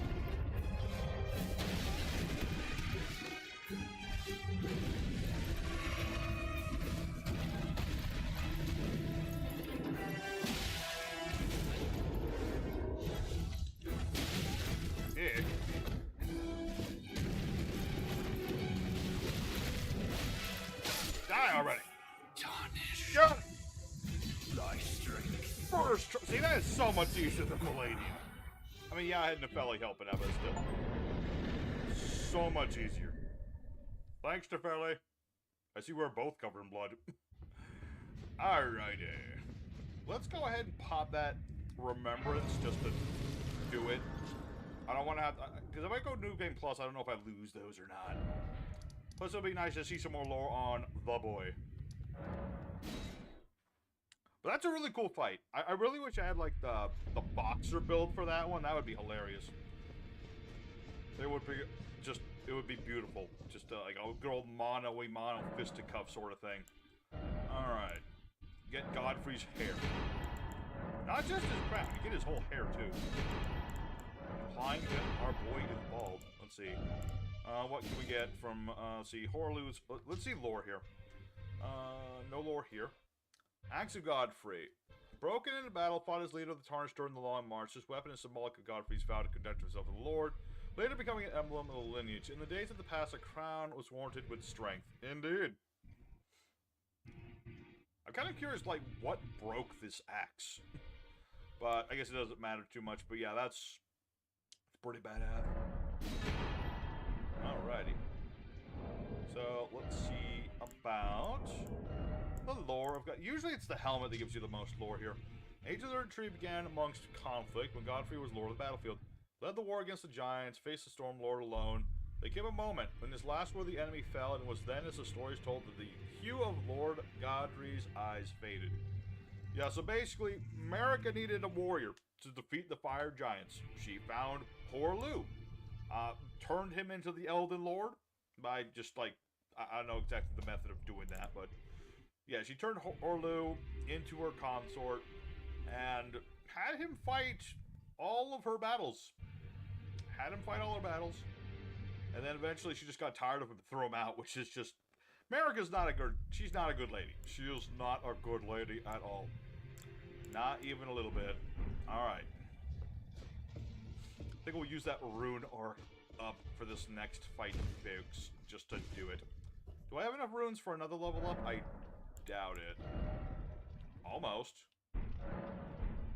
Speaker 1: Yeah. Die already.
Speaker 3: Tarnish
Speaker 1: Go.
Speaker 3: thy strength.
Speaker 1: First try. See, that is so much easier than Malenia. I mean, yeah, I had Nefeli helping out, but still. So much easier. Thanks, Nefeli. I see we're both covered in blood. Alrighty. Let's go ahead and pop that remembrance just to do it. I don't want to have... Because if I go New Game Plus, I don't know if I lose those or not. Plus, it'll be nice to see some more lore on the boy. But that's a really cool fight. I really wish I had, like, the boxer build for that one. That would be hilarious. It would be just... It would be beautiful. Just, like, a good old mono fisticuff sort of thing. Alright. Get Godfrey's hair. Not just his crown. You get his whole hair, too. Implying that our boy is bald. Let's see. What can we get from, let's see, Horalu's... Let's see lore here. No lore here. Axe of Godfrey. Broken in a battle, fought as leader of the Tarnished during the Long March. This weapon is symbolic of Godfrey's vow to conduct himself in the Lord, later becoming an emblem of the lineage. In the days of the past, a crown was warranted with strength. Indeed. I'm kind of curious, like, what broke this axe? But I guess it doesn't matter too much. But yeah, that's pretty badass. Alrighty. So, let's see about the lore of God. Usually it's the helmet that gives you the most lore here. Age of the Retreat began amongst conflict when Godfrey was lord of the battlefield. Led the war against the giants, faced the Storm Lord alone. There came a moment when this last worthy enemy fell, and it was then, as the story is told, that the hue of Lord Godfrey's eyes faded. Yeah, so basically, America needed a warrior to defeat the fire giants. She found Horalu. Turned him into the Elden Lord by just, like, I don't know exactly the method of doing that, but yeah, she turned Horalu into her consort and had him fight all of her battles. Had him fight all her battles. And then eventually she just got tired of him and threw him out, which is just... America's not a good... She's not a good lady. She is not a good lady at all. Not even a little bit. Alright. I think we'll use that rune arc up for this next fight, folks. Just to do it. Do I have enough runes for another level up? I doubt it. Almost.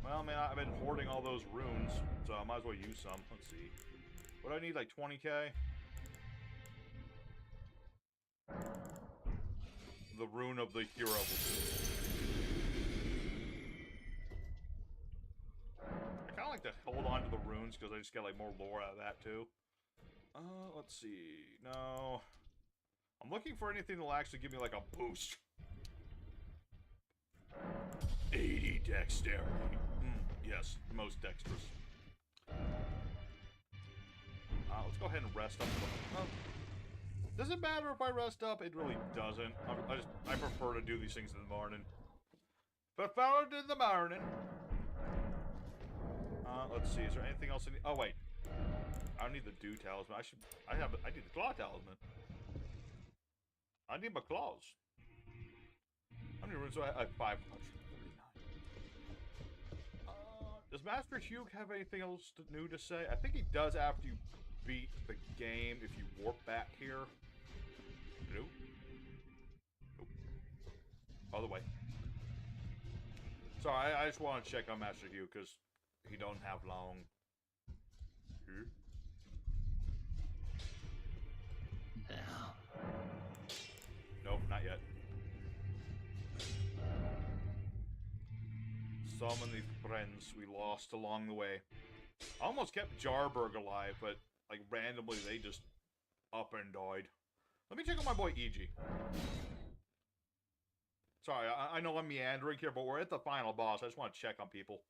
Speaker 1: Well, man, I've been hoarding all those runes, so I might as well use some. Let's see. What do I need, like 20k? The rune of the hero will do. I kind of like to hold on to the runes because I just get like more lore out of that too. Let's see. No. I'm looking for anything that'll actually give me like a boost. 80 dexterity. Yes, most dexterous. Let's go ahead and rest up. Does it matter if I rest up? It really doesn't. I prefer to do these things in the morning. Prefer it in the morning. Let's see. Is there anything else? Oh wait. I don't need the dew talisman. I need the claw talisman. I need my claws. How many runes do I have? 539. Does Master Hugh have anything else new to say? I think he does after you beat the game if you warp back here. Nope. Nope. Other way. Sorry, I just want to check on Master Hugh because he don't have long.
Speaker 2: Now.
Speaker 1: Nope, not yet. Summon the friends we lost along the way. I almost kept Jarberg alive, but like randomly they just up and died. Let me check on my boy EG. Sorry, I know I'm meandering here, but we're at the final boss. I just want to check on people.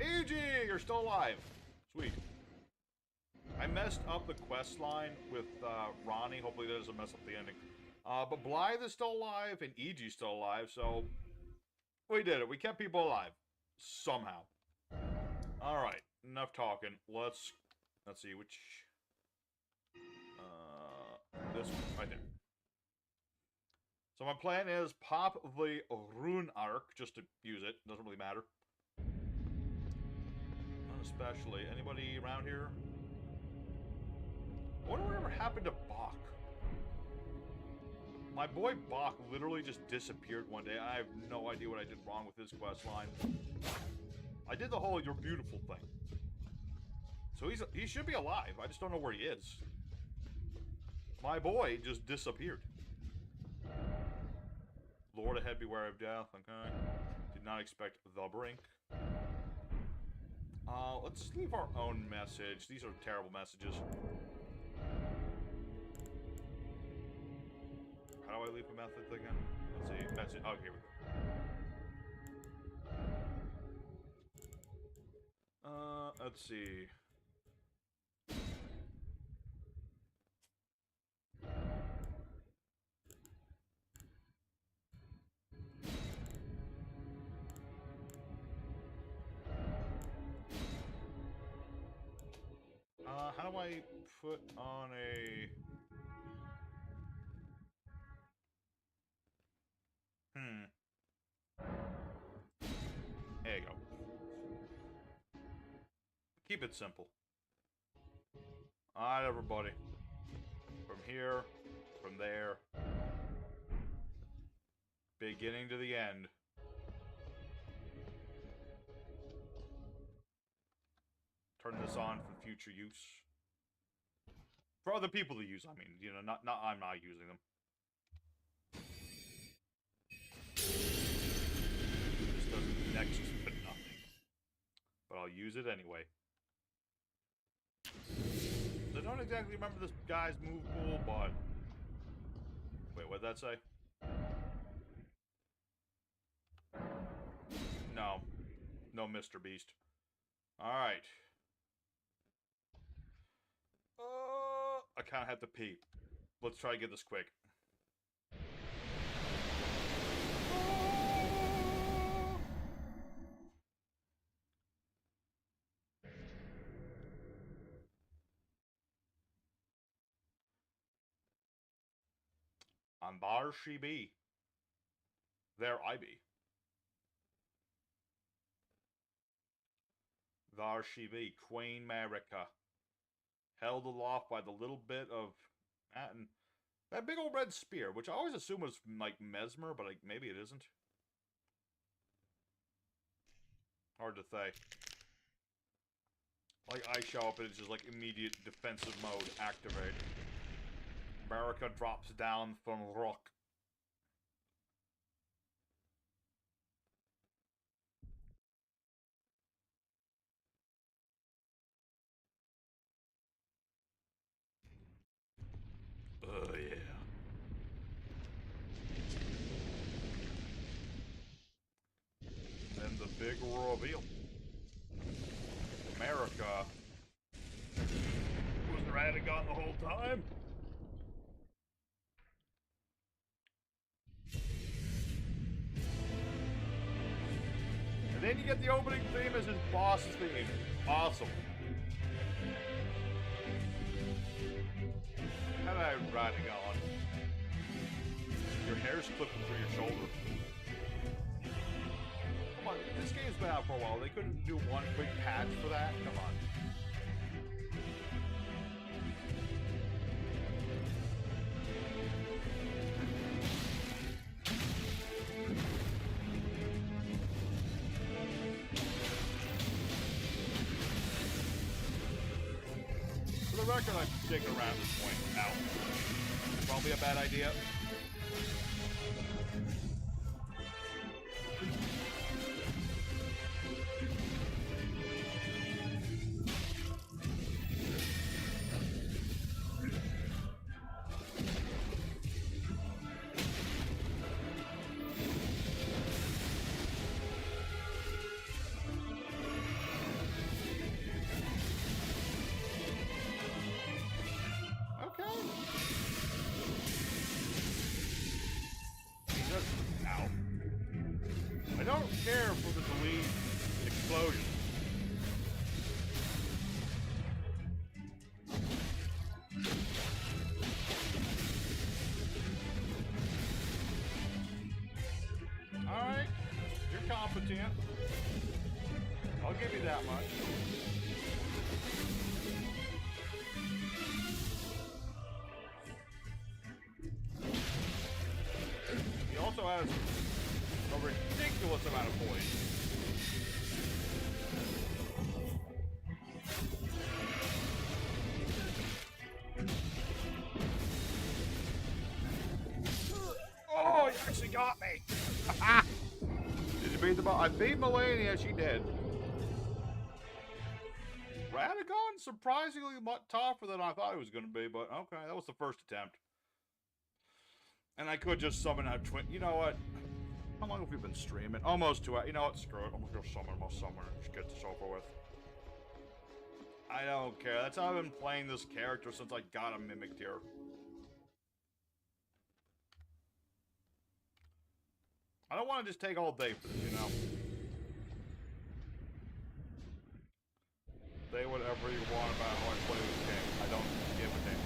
Speaker 1: EG, you're still alive. Sweet. I messed up the quest line with Ronnie. Hopefully that doesn't mess up the ending. But Blythe is still alive and EG's still alive, so we did it. We kept people alive. Somehow. Alright, enough talking. Let's see which... this one, right there. So my plan is pop the rune arc, just to use it. Doesn't really matter. Especially. Anybody around here? I wonder whatever happened to Bach. My boy Bach literally just disappeared one day. I have no idea what I did wrong with his quest line. I did the whole "you're beautiful" thing. So he should be alive. I just don't know where he is. My boy just disappeared. Lord ahead, beware of death. Okay. Did not expect the brink. Let's leave our own message. These are terrible messages. How do I leave a method again? Let's see. Message. Oh, here we go. Let's see. How do I put on a... There you go. Keep it simple. Alright, everybody. From here, from there. Beginning to the end. Turn this on for future use. For other people to use, I mean, you know, I'm not using them. This does next to nothing. But I'll use it anyway. I don't exactly remember this guy's move pool, but... Wait, what'd that say? No. No Mr. Beast. Alright. I kind of have to pee. Let's try to get this quick. And there she be. There I be. There she be, Queen America. Held aloft by the little bit of... and that big old red spear, which I always assume was, like, Mesmer, but like, maybe it isn't. Hard to say. Like, I show up and it's just like immediate defensive mode activate. America drops down from rock. Oh, yeah. Then the big reveal. America was Radagon the whole time. And then you get the opening theme as his boss theme. Awesome. Hello, Radagon. Your hair's clipping through your shoulder. Come on, this game's been out for a while. They couldn't do one quick patch for that? Come on. For the record, I'm sticking around this point now. Probably a bad idea. I don't care for the delete explosion. Alright, you're competent. I'll give you that much. He also has a ridiculous amount of points. Oh, you actually got me! Did you beat the boss? I beat Malenia, she did. Radagon, surprisingly much tougher than I thought it was going to be, but okay, that was the first attempt. And I could just summon out you know what? How long have we been streaming? Almost 2 hours. You know what? Screw it. I'm gonna go summon my summoner and just get this over with. I don't care. That's how I've been playing this character since I got him mimicked here. I don't want to just take all day for this, you know? Say whatever you want about how I play this game. I don't give a damn.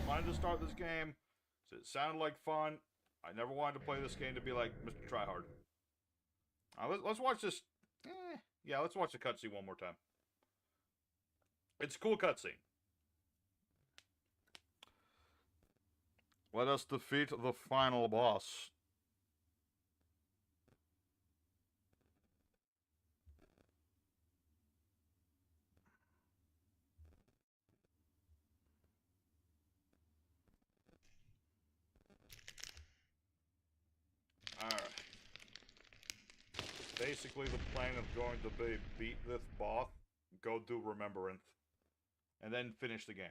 Speaker 1: I wanted to start this game, so it sounded like fun. I never wanted to play this game to be like Mr. Tryhard. Let's watch this. Yeah, let's watch the cutscene one more time. It's a cool cutscene. Let us defeat the final boss. Alright. Basically, the plan is going to be beat this boss, go do Remembrance, and then finish the game.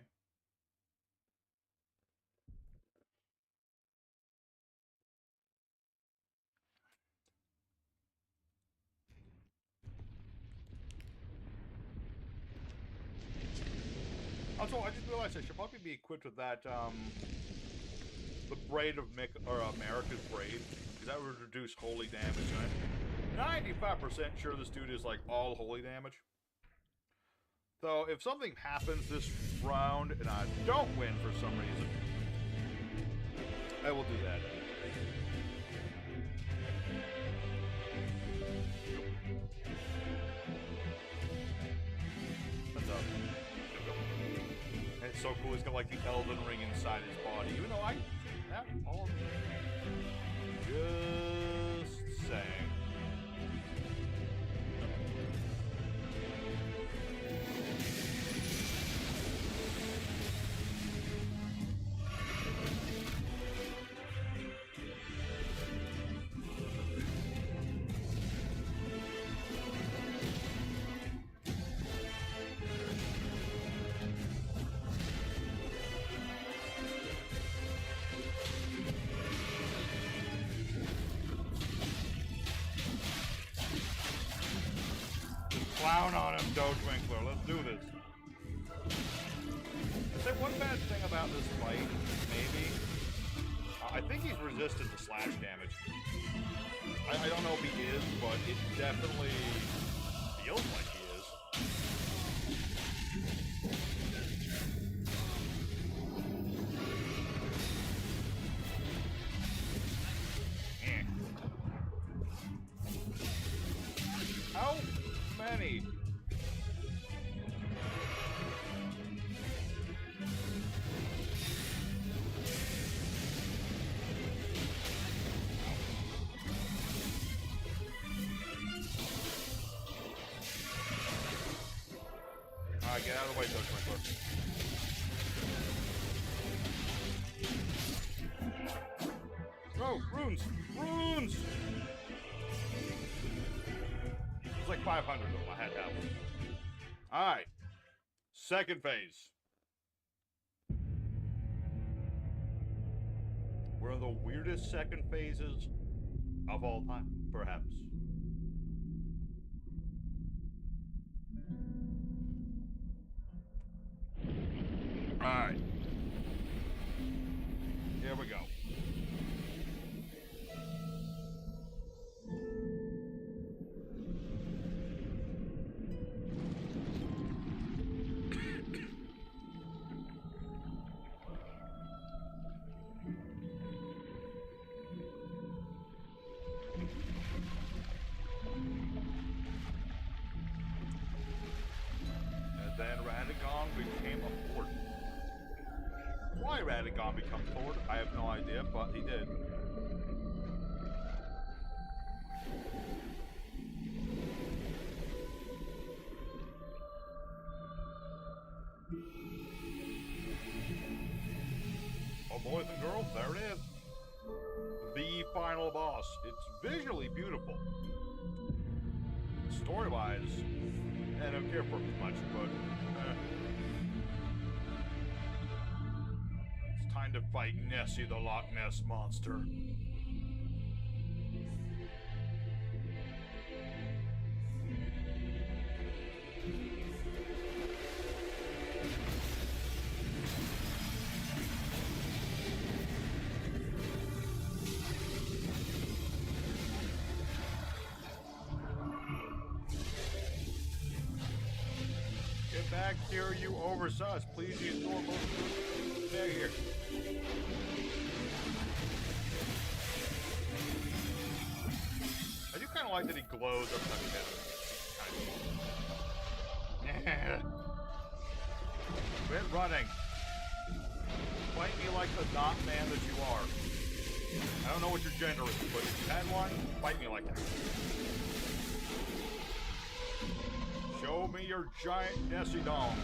Speaker 1: Also, I just realized I should probably be equipped with that, the braid of America's braid, because that would reduce holy damage. And I'm 95% sure this dude is like all holy damage. So if something happens this round and I don't win for some reason, I will do that. What's up? And it's so cool. He's got like the Elden ring inside his body, even though I have all of it. Just saying. Twinkler, let's do this. Is there one bad thing about this fight? Maybe. I think he's resistant to slash damage. I don't know if he is, but it definitely feels like he is. How many? Alright, get out of the way, Twinkler. Oh, runes! Runes! It's like 500 of them. I had that one. Alright. Second phase. One of the weirdest second phases of all time, perhaps. Alright. Here we go. And then Radagon became a fort. Why Radagon become Ford? I have no idea, but he did. Oh, boys and girls, there it is. The final boss. It's visually beautiful. Story-wise, I don't care for it much, but... Time to fight Nessie the Loch Ness Monster. Get back here, you oversized. Please use door both. There here. I do kind of like that he glows up like that. Quit running. Fight me like the not man that you are. I don't know what your gender is, but if you had one, fight me like that. Show me your giant Nessie dong.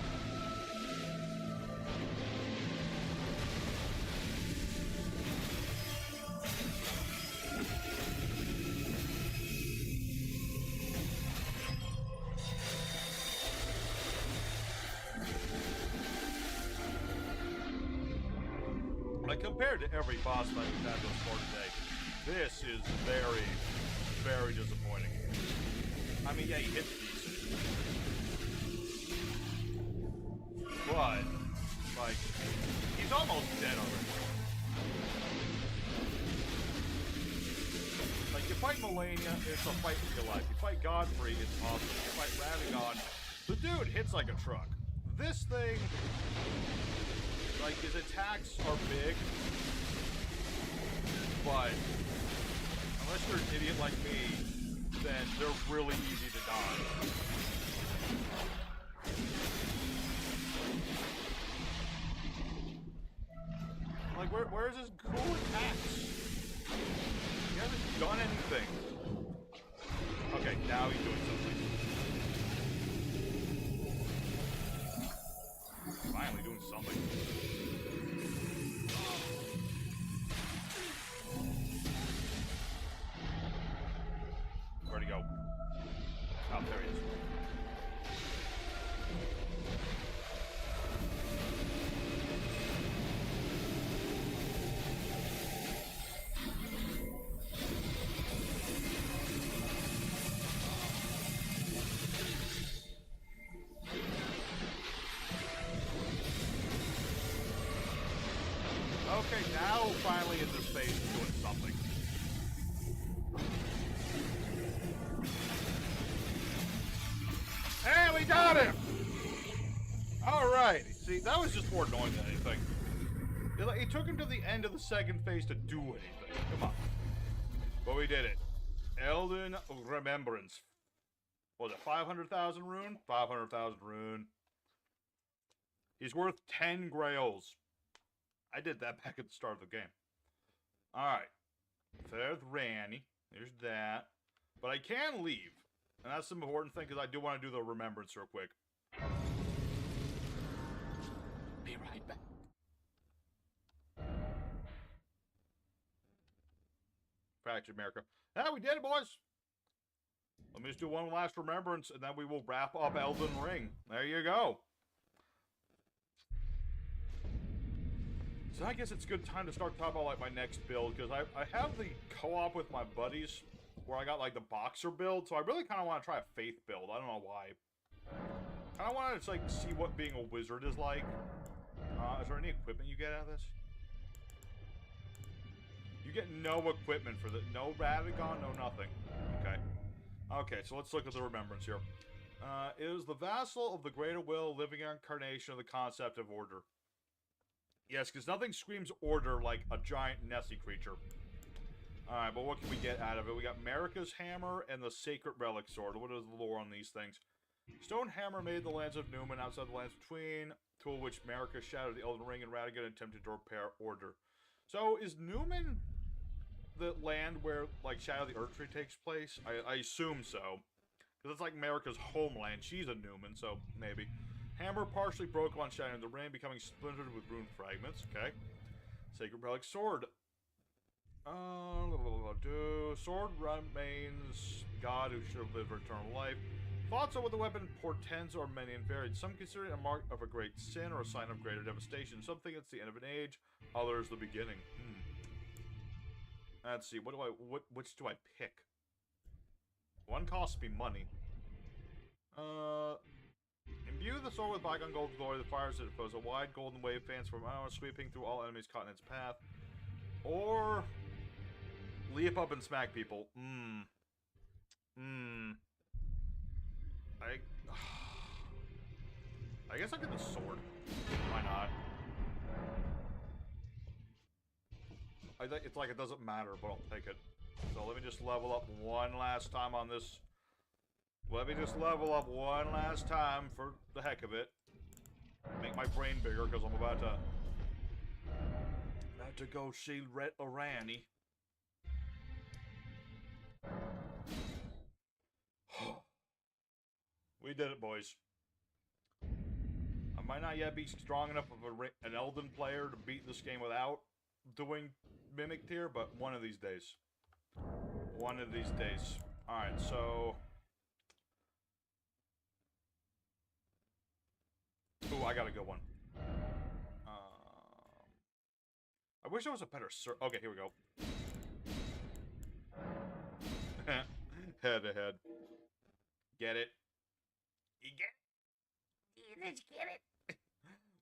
Speaker 1: Compared to every boss fight we've had thus far today, this is very, very disappointing. I mean, yeah, he hits decent. But, like, he's almost dead already. Like, you fight Malenia, it's a fight for your life. You fight Godfrey, it's awesome. You fight Radagon, the dude hits like a truck. This thing... Like, his attacks are big, but unless you're an idiot like me, then they're really easy to dodge. Like, where's his cool attacks? He hasn't done anything. Okay, now he's doing something. Finally doing something. Where'd he go? Oh, there he is. Okay, now finally in this phase is doing something. And we got him! Alright, see, that was just more annoying than anything. It took him to the end of the second phase to do anything. Come on. But we did it. Elden Remembrance. What was it, 500,000 rune? 500,000 rune. He's worth 10 grails. I did that back at the start of the game. Alright. There's Ranny. There's that. But I can leave. And that's the important thing, because I do want to do the Remembrance real quick. Be right back. Fractured America. Yeah, we did it, boys! Let me just do one last Remembrance, and then we will wrap up Elden Ring. There you go. So I guess it's a good time to start talking about, like, my next build, because I have the co-op with my buddies, where I got, like, the boxer build, so I really kind of want to try a faith build. I don't know why. I want to, just, like, see what being a wizard is like. Is there any equipment you get out of this? You get no equipment for this. No Radagon, no nothing. Okay. Okay, so let's look at the Remembrance here. It is the vassal of the greater will, living incarnation of the concept of order. Yes, because nothing screams order like a giant Nessie creature. Alright, but what can we get out of it? We got Marika's Hammer and the Sacred Relic Sword. What is the lore on these things? Stone Hammer made the lands of Newman outside the lands between, tool which Marika shattered the Elden Ring and Radagon attempted to repair order. So, is Newman the land where, like, Shadow of the Earth Tree takes place? I assume so. Because it's like Marika's homeland. She's a Newman, so maybe. Hammer partially broke on shattering the ring, becoming splintered with rune fragments. Okay. Sacred Relic Sword. Sword remains God who should have lived eternal life. Thoughts on what the weapon portends are many and varied. Some consider it a mark of a great sin or a sign of greater devastation. Some think it's the end of an age. Others the beginning. Let's see. Which do I pick? One costs me money. Imbue the sword with bygone golden glory that fires it foes. A wide golden wave fans from sweeping through all enemies caught in its path. Or leap up and smack people. I guess I'll get the sword. Why not? It's like it doesn't matter, but I'll take it. So let me just level up one last time on this. Let me just level up one last time for the heck of it. Make my brain bigger, because I'm about to go see Ranny. We did it, boys. I might not yet be strong enough of an Elden player to beat this game without doing Mimic Tier, but one of these days. One of these days. Alright, so... Ooh, I got a good one. I wish there was a better okay, here we go. Head to head. Get it? You get it? You just get it?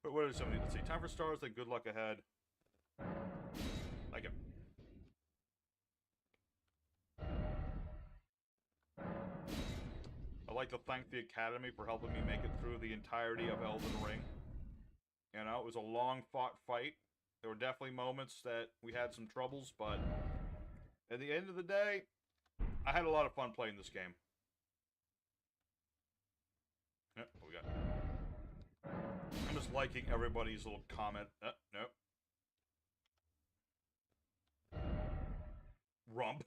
Speaker 1: But what is something? Let's see. Time for stars, then good luck ahead. Like it. I'd like to thank the Academy for helping me make it through the entirety of Elden Ring. You know, it was a long-fought fight. There were definitely moments that we had some troubles, but at the end of the day, I had a lot of fun playing this game. Yep, what we got? I'm just liking everybody's little comment. Nope. Rump.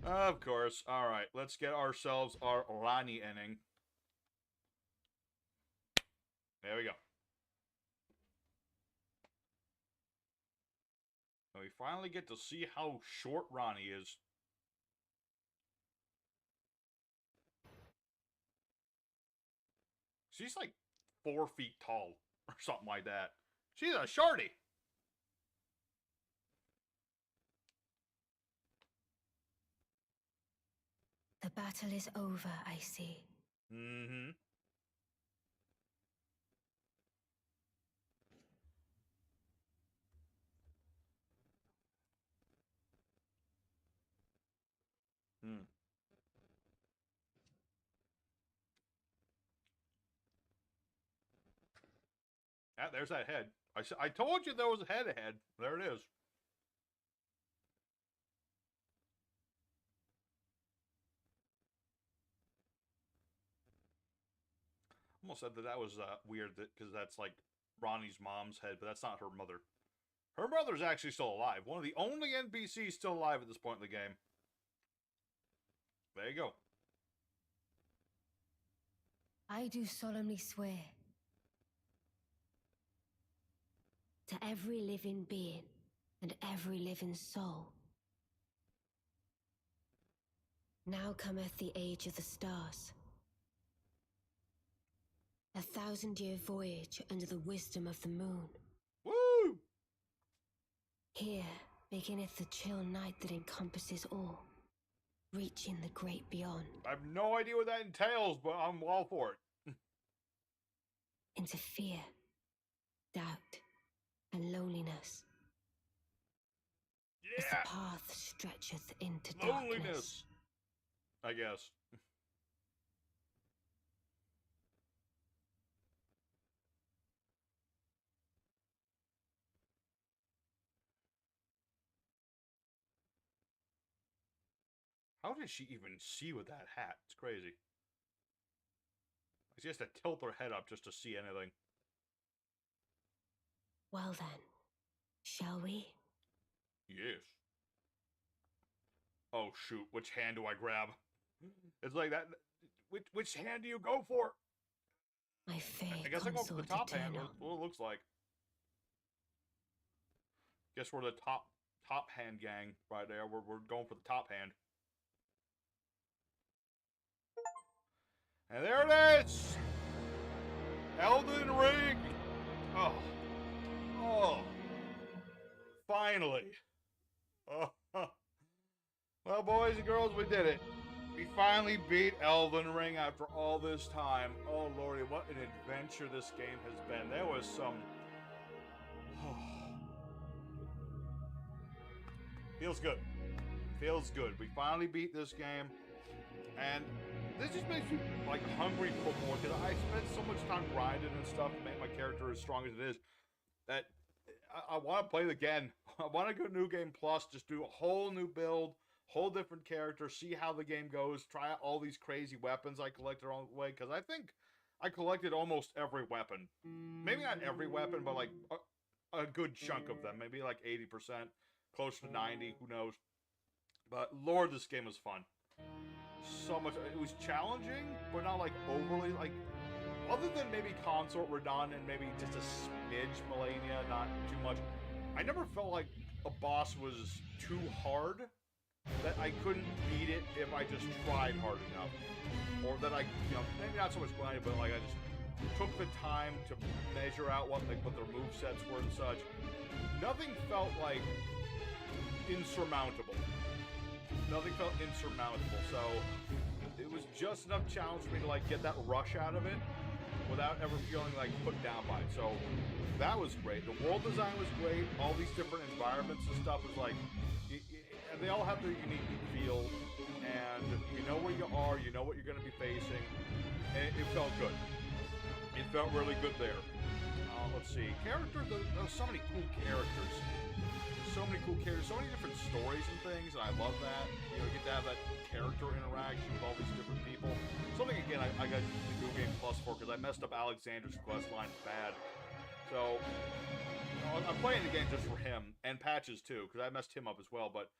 Speaker 1: Of course. Alright, let's get ourselves our Rani inning. There we go. And we finally get to see how short Rani is. She's like 4 feet tall, or something like that. She's a shorty.
Speaker 4: The battle is over, I see.
Speaker 1: Mm-hmm. Ah, there's that head. I told you there was a head ahead. There it is. Almost said that was weird because that's like Ronnie's mom's head, but that's not her mother. Her mother's actually still alive. One of the only NPCs still alive at this point in the game. There you go.
Speaker 4: I do solemnly swear to every living being and every living soul. Now cometh the age of the stars. 1,000-year voyage under the wisdom of the moon.
Speaker 1: Woo!
Speaker 4: Here beginneth the chill night that encompasses all, reaching the great beyond.
Speaker 1: I have no idea what that entails, but I'm all for it.
Speaker 4: Into fear, doubt, and loneliness.
Speaker 1: Yeah!
Speaker 4: As the path stretcheth into
Speaker 1: Loneliness!
Speaker 4: darkness.
Speaker 1: I guess. How did she even see with that hat? It's crazy. She has to tilt her head up just to see anything.
Speaker 4: Well then, shall we?
Speaker 1: Yes. Oh shoot, which hand do I grab? It's like that. Which hand do you go for?
Speaker 4: My faith.
Speaker 1: I guess I go for the top hand. What it looks like. Guess we're the top hand gang right there. We're going for the top hand. And there it is! Elden Ring! Oh. Oh. Finally. Oh. Well, boys and girls, we did it. We finally beat Elden Ring after all this time. Oh, lordy, what an adventure this game has been. There was some... Feels good. Feels good. We finally beat this game. And this just makes me, like, hungry for more. Because I spent so much time grinding and stuff to make my character as strong as it is. That I want to play it again. I want to go New Game Plus. Just do a whole new build. Whole different character, see how the game goes, try out all these crazy weapons I collected along the way, because I think I collected almost every weapon. Maybe not every weapon, but like a good chunk of them. Maybe like 80%, close to 90, who knows. But Lord, this game was fun. So much, it was challenging, but not like overly, like, other than maybe Consort Radagon and maybe just a smidge Malenia, not too much. I never felt like a boss was too hard, that I couldn't beat it if I just tried hard enough. Or that I, you know, maybe not so much grinding, but like I just took the time to measure out what their movesets were and such. Nothing felt like insurmountable. Nothing felt insurmountable, so it was just enough challenge for me to like get that rush out of it without ever feeling like put down by it. So that was great. The world design was great. All these different environments and stuff was like, and they all have their unique feel, and you know where you are, you know what you're going to be facing, and it felt good. It felt really good there. Let's see, characters, there's so many cool characters. So many cool characters, so many different stories and things, and I love that. You know, you get to have that character interaction with all these different people. Something, again, I got the New Game Plus for, because I messed up Alexander's questline bad. So, I'm playing the game just for him, and Patches too, because I messed him up as well, but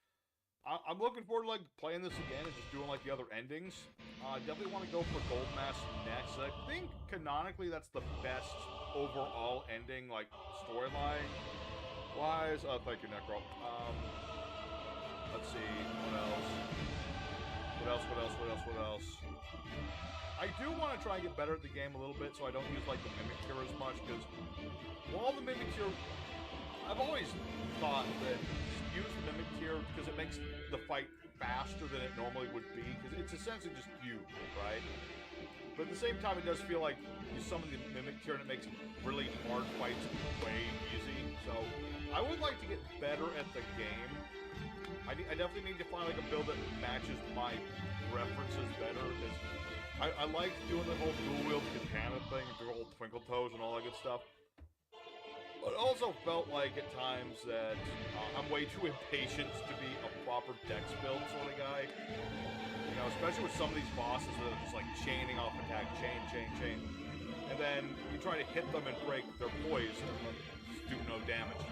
Speaker 1: I'm looking forward to like playing this again and just doing like the other endings. I definitely want to go for Gold Mask next. I think canonically that's the best overall ending, like storyline wise. Thank you, Necro. Let's see, what else? I do want to try and get better at the game a little bit, so I don't use like the Mimic Cure as much, because while the Mimic Cure, I've always thought that use the Mimic Cure because it makes the fight faster than it normally would be, because it's essentially just you, right? But at the same time, it does feel like you summon the Mimic Cure and it makes really hard fights way easy. So I would like to get better at the game. I definitely need to find like a build that matches my preferences better, because I like doing the whole dual wield katana thing, the whole Twinkletoes and all that good stuff. But it also felt like at times that I'm way too impatient to be a proper dex build sort of guy. You know, especially with some of these bosses that are just like chaining off attack, chain. And then you try to hit them and break their poise and just do no damage.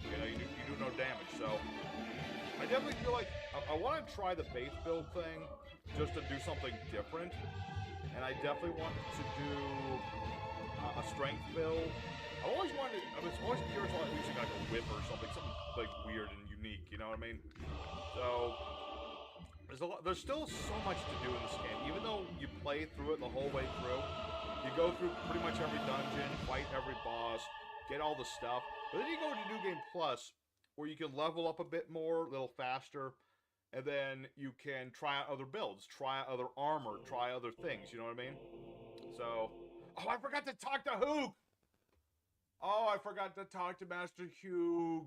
Speaker 1: You know, you do no damage. So I definitely feel like I want to try the faith build thing just to do something different. And I definitely want to do a strength build. I was always curious about using like a whip or something like weird and unique, you know what I mean? So there's still so much to do in this game. Even though you play through it the whole way through, you go through pretty much every dungeon, fight every boss, get all the stuff. But then you go to New Game Plus, where you can level up a bit more, a little faster, and then you can try out other builds, try out other armor, try other things, you know what I mean? So, oh, I forgot to talk to Hoog! Oh, I forgot to talk to Master Hugh.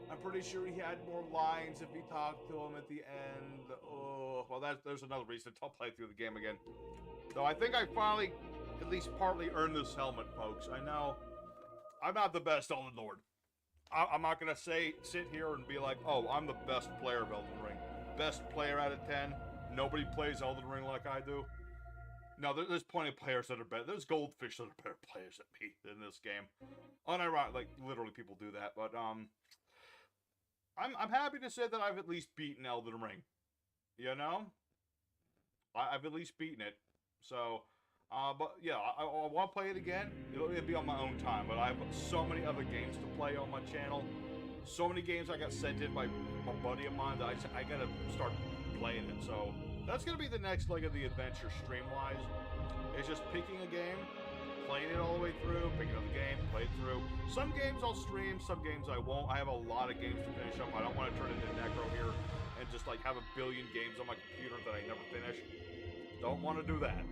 Speaker 1: I'm pretty sure he had more lines if he talked to him at the end. Oh, well, there's another reason to play through the game again. So I think I finally, at least partly earned this helmet, folks. I know I'm not the best Elden Lord. I'm not going to sit here and be like, oh, I'm the best player of Elden Ring. Best player out of 10. Nobody plays Elden Ring like I do. No, there's plenty of players that are better. There's goldfish that are better players than me in this game. Unironic, like, literally people do that. But, I'm happy to say that I've at least beaten Elden Ring. You know? I've at least beaten it. So, but, yeah, I want to play it again. It'll be on my own time. But I have so many other games to play on my channel. So many games I got sent in by a buddy of mine that I gotta start playing it. So, that's going to be the next leg of the adventure, stream-wise. It's just picking a game, playing it all the way through, picking up the game, play it through. Some games I'll stream, some games I won't. I have a lot of games to finish up. I don't want to turn into Necro here and just, like, have a billion games on my computer that I never finish. Don't want to do that.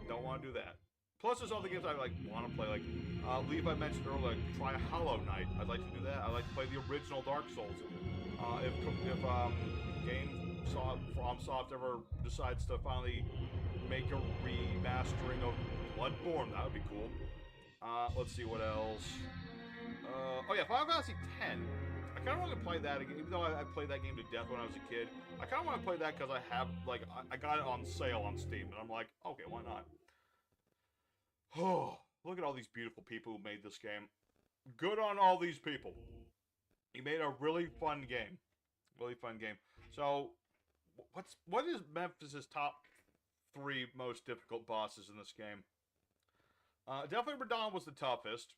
Speaker 1: Don't want to do that. Plus, there's other games I, like, want to play. Like, Levi mentioned earlier, try Hollow Knight. I'd like to do that. I'd like to play the original Dark Souls. If FromSoft ever decides to finally make a remastering of Bloodborne, that would be cool. Let's see what else. Oh yeah, Final Fantasy X. I kind of want to play that again, even though I played that game to death when I was a kid. I kind of want to play that because I have, like, I got it on sale on Steam, and I'm like, okay, why not? Oh, look at all these beautiful people who made this game. Good on all these people. You made a really fun game. Really fun game. So, what is Memphis' top 3 most difficult bosses in this game? Definitely Radon was the toughest.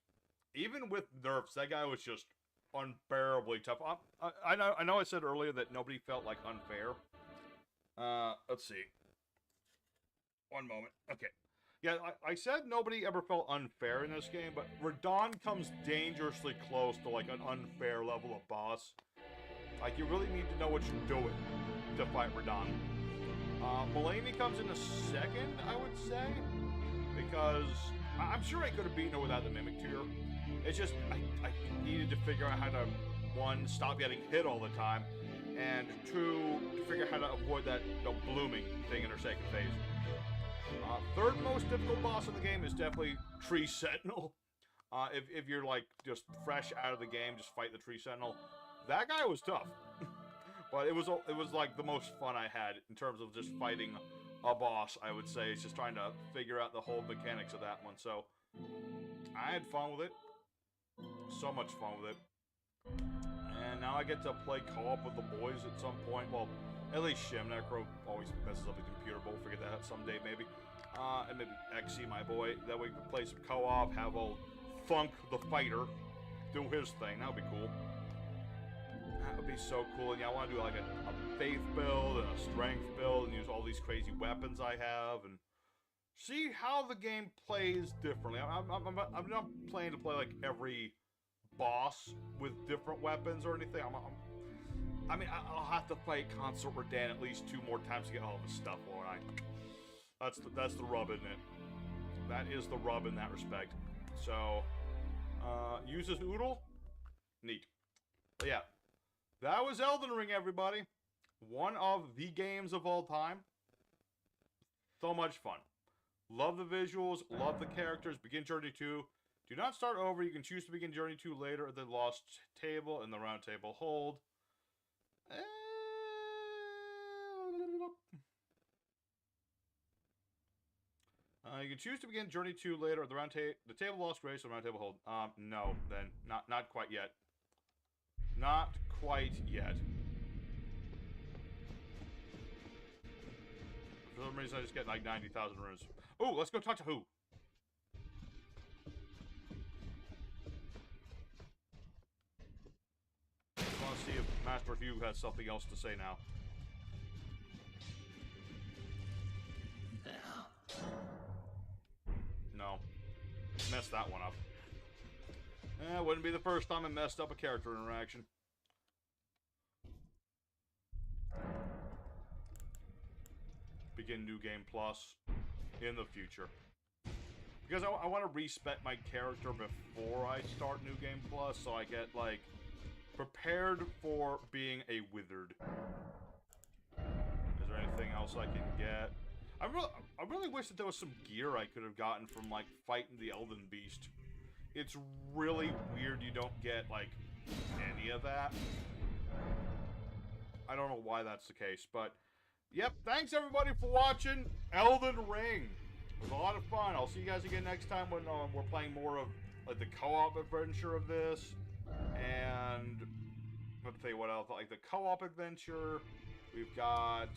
Speaker 1: Even with nerfs, that guy was just unbearably tough. I know I said earlier that nobody felt like unfair. Let's see. One moment. Okay. Yeah, I said nobody ever felt unfair in this game, but Radon comes dangerously close to like an unfair level of boss. Like, you really need to know what you're doing to fight Radon. Malenia comes in a second, I would say, because I'm sure I could have beaten her without the Mimic Tear. It's just, I needed to figure out how to, 1, stop getting hit all the time, and 2, to figure out how to avoid that blooming thing in her second phase. Third most difficult boss in the game is definitely Tree Sentinel. If you're, like, just fresh out of the game, just fight the Tree Sentinel. That guy was tough. But it was like the most fun I had in terms of just fighting a boss, I would say. It's just trying to figure out the whole mechanics of that one. So, I had fun with it. So much fun with it. And now I get to play co-op with the boys at some point. Well, at least Shim. Necro always messes up the computer, but we'll figure that out someday, maybe. And maybe Exy, my boy. That way we can play some co-op, have old Funk the Fighter do his thing. That would be cool. That would be so cool. And yeah, I want to do like a faith build and a strength build and use all these crazy weapons I have and see how the game plays differently. I'm not planning to play like every boss with different weapons or anything. I mean, I'll have to fight Consort Radan at least 2 more times to get all of his stuff, won't I? That's the rub, isn't it? That is the rub in that respect. So, uses Oodle? Neat. But yeah. That was Elden Ring, everybody. One of the games of all time. So much fun. Love the visuals, love the characters. Begin Journey 2. Do not start over. You can choose to begin Journey 2 later at the Lost Table and the Round Table Hold. You can choose to begin Journey 2 later at the Table Lost Grace or Round Table Hold. No, then. Not quite yet. Not quite yet. For some reason, I just get like 90,000 runes. Oh, let's go talk to who? I want to see if Master Hugh has something else to say now. No. Messed that one up. Wouldn't be the first time I messed up a character interaction. Begin New Game Plus in the future. Because I want to respec my character before I start New Game Plus, so I get, like, prepared for being a wizard. Is there anything else I can get? I really wish that there was some gear I could have gotten from, like, fighting the Elden Beast. It's really weird you don't get, like, any of that. I don't know why that's the case, but... Yep, thanks everybody for watching Elden Ring. It was a lot of fun. I'll see you guys again next time when we're playing more of, like, the co-op adventure of this. And... let's see what else. Like, the co-op adventure. We've got...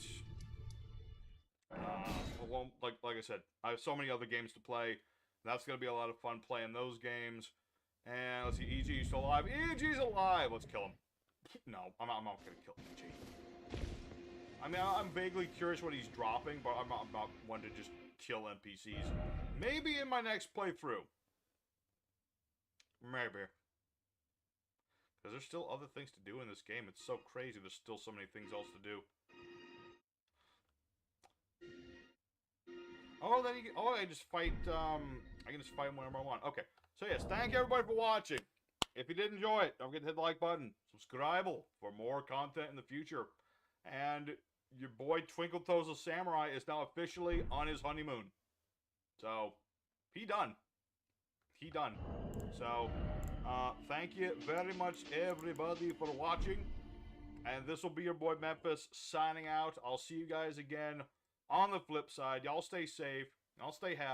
Speaker 1: well, like I said, I have so many other games to play. That's going to be a lot of fun playing those games. And let's see, EG's still alive. EG's alive! Let's kill him. No, I'm not going to kill EG. I mean, I'm vaguely curious what he's dropping, but I'm not one to just kill NPCs. Maybe in my next playthrough. Maybe. Because there's still other things to do in this game. It's so crazy. There's still so many things else to do. Oh, then I just fight, I can just fight him whenever I want. Okay. So, yes, thank everybody for watching. If you did enjoy it, don't forget to hit the like button. Subscribe for more content in the future. And your boy Twinkletoes the Samurai is now officially on his honeymoon. So, he done. He done. So, thank you very much, everybody, for watching. And this will be your boy Memphis signing out. I'll see you guys again on the flip side. Y'all stay safe. Y'all stay happy.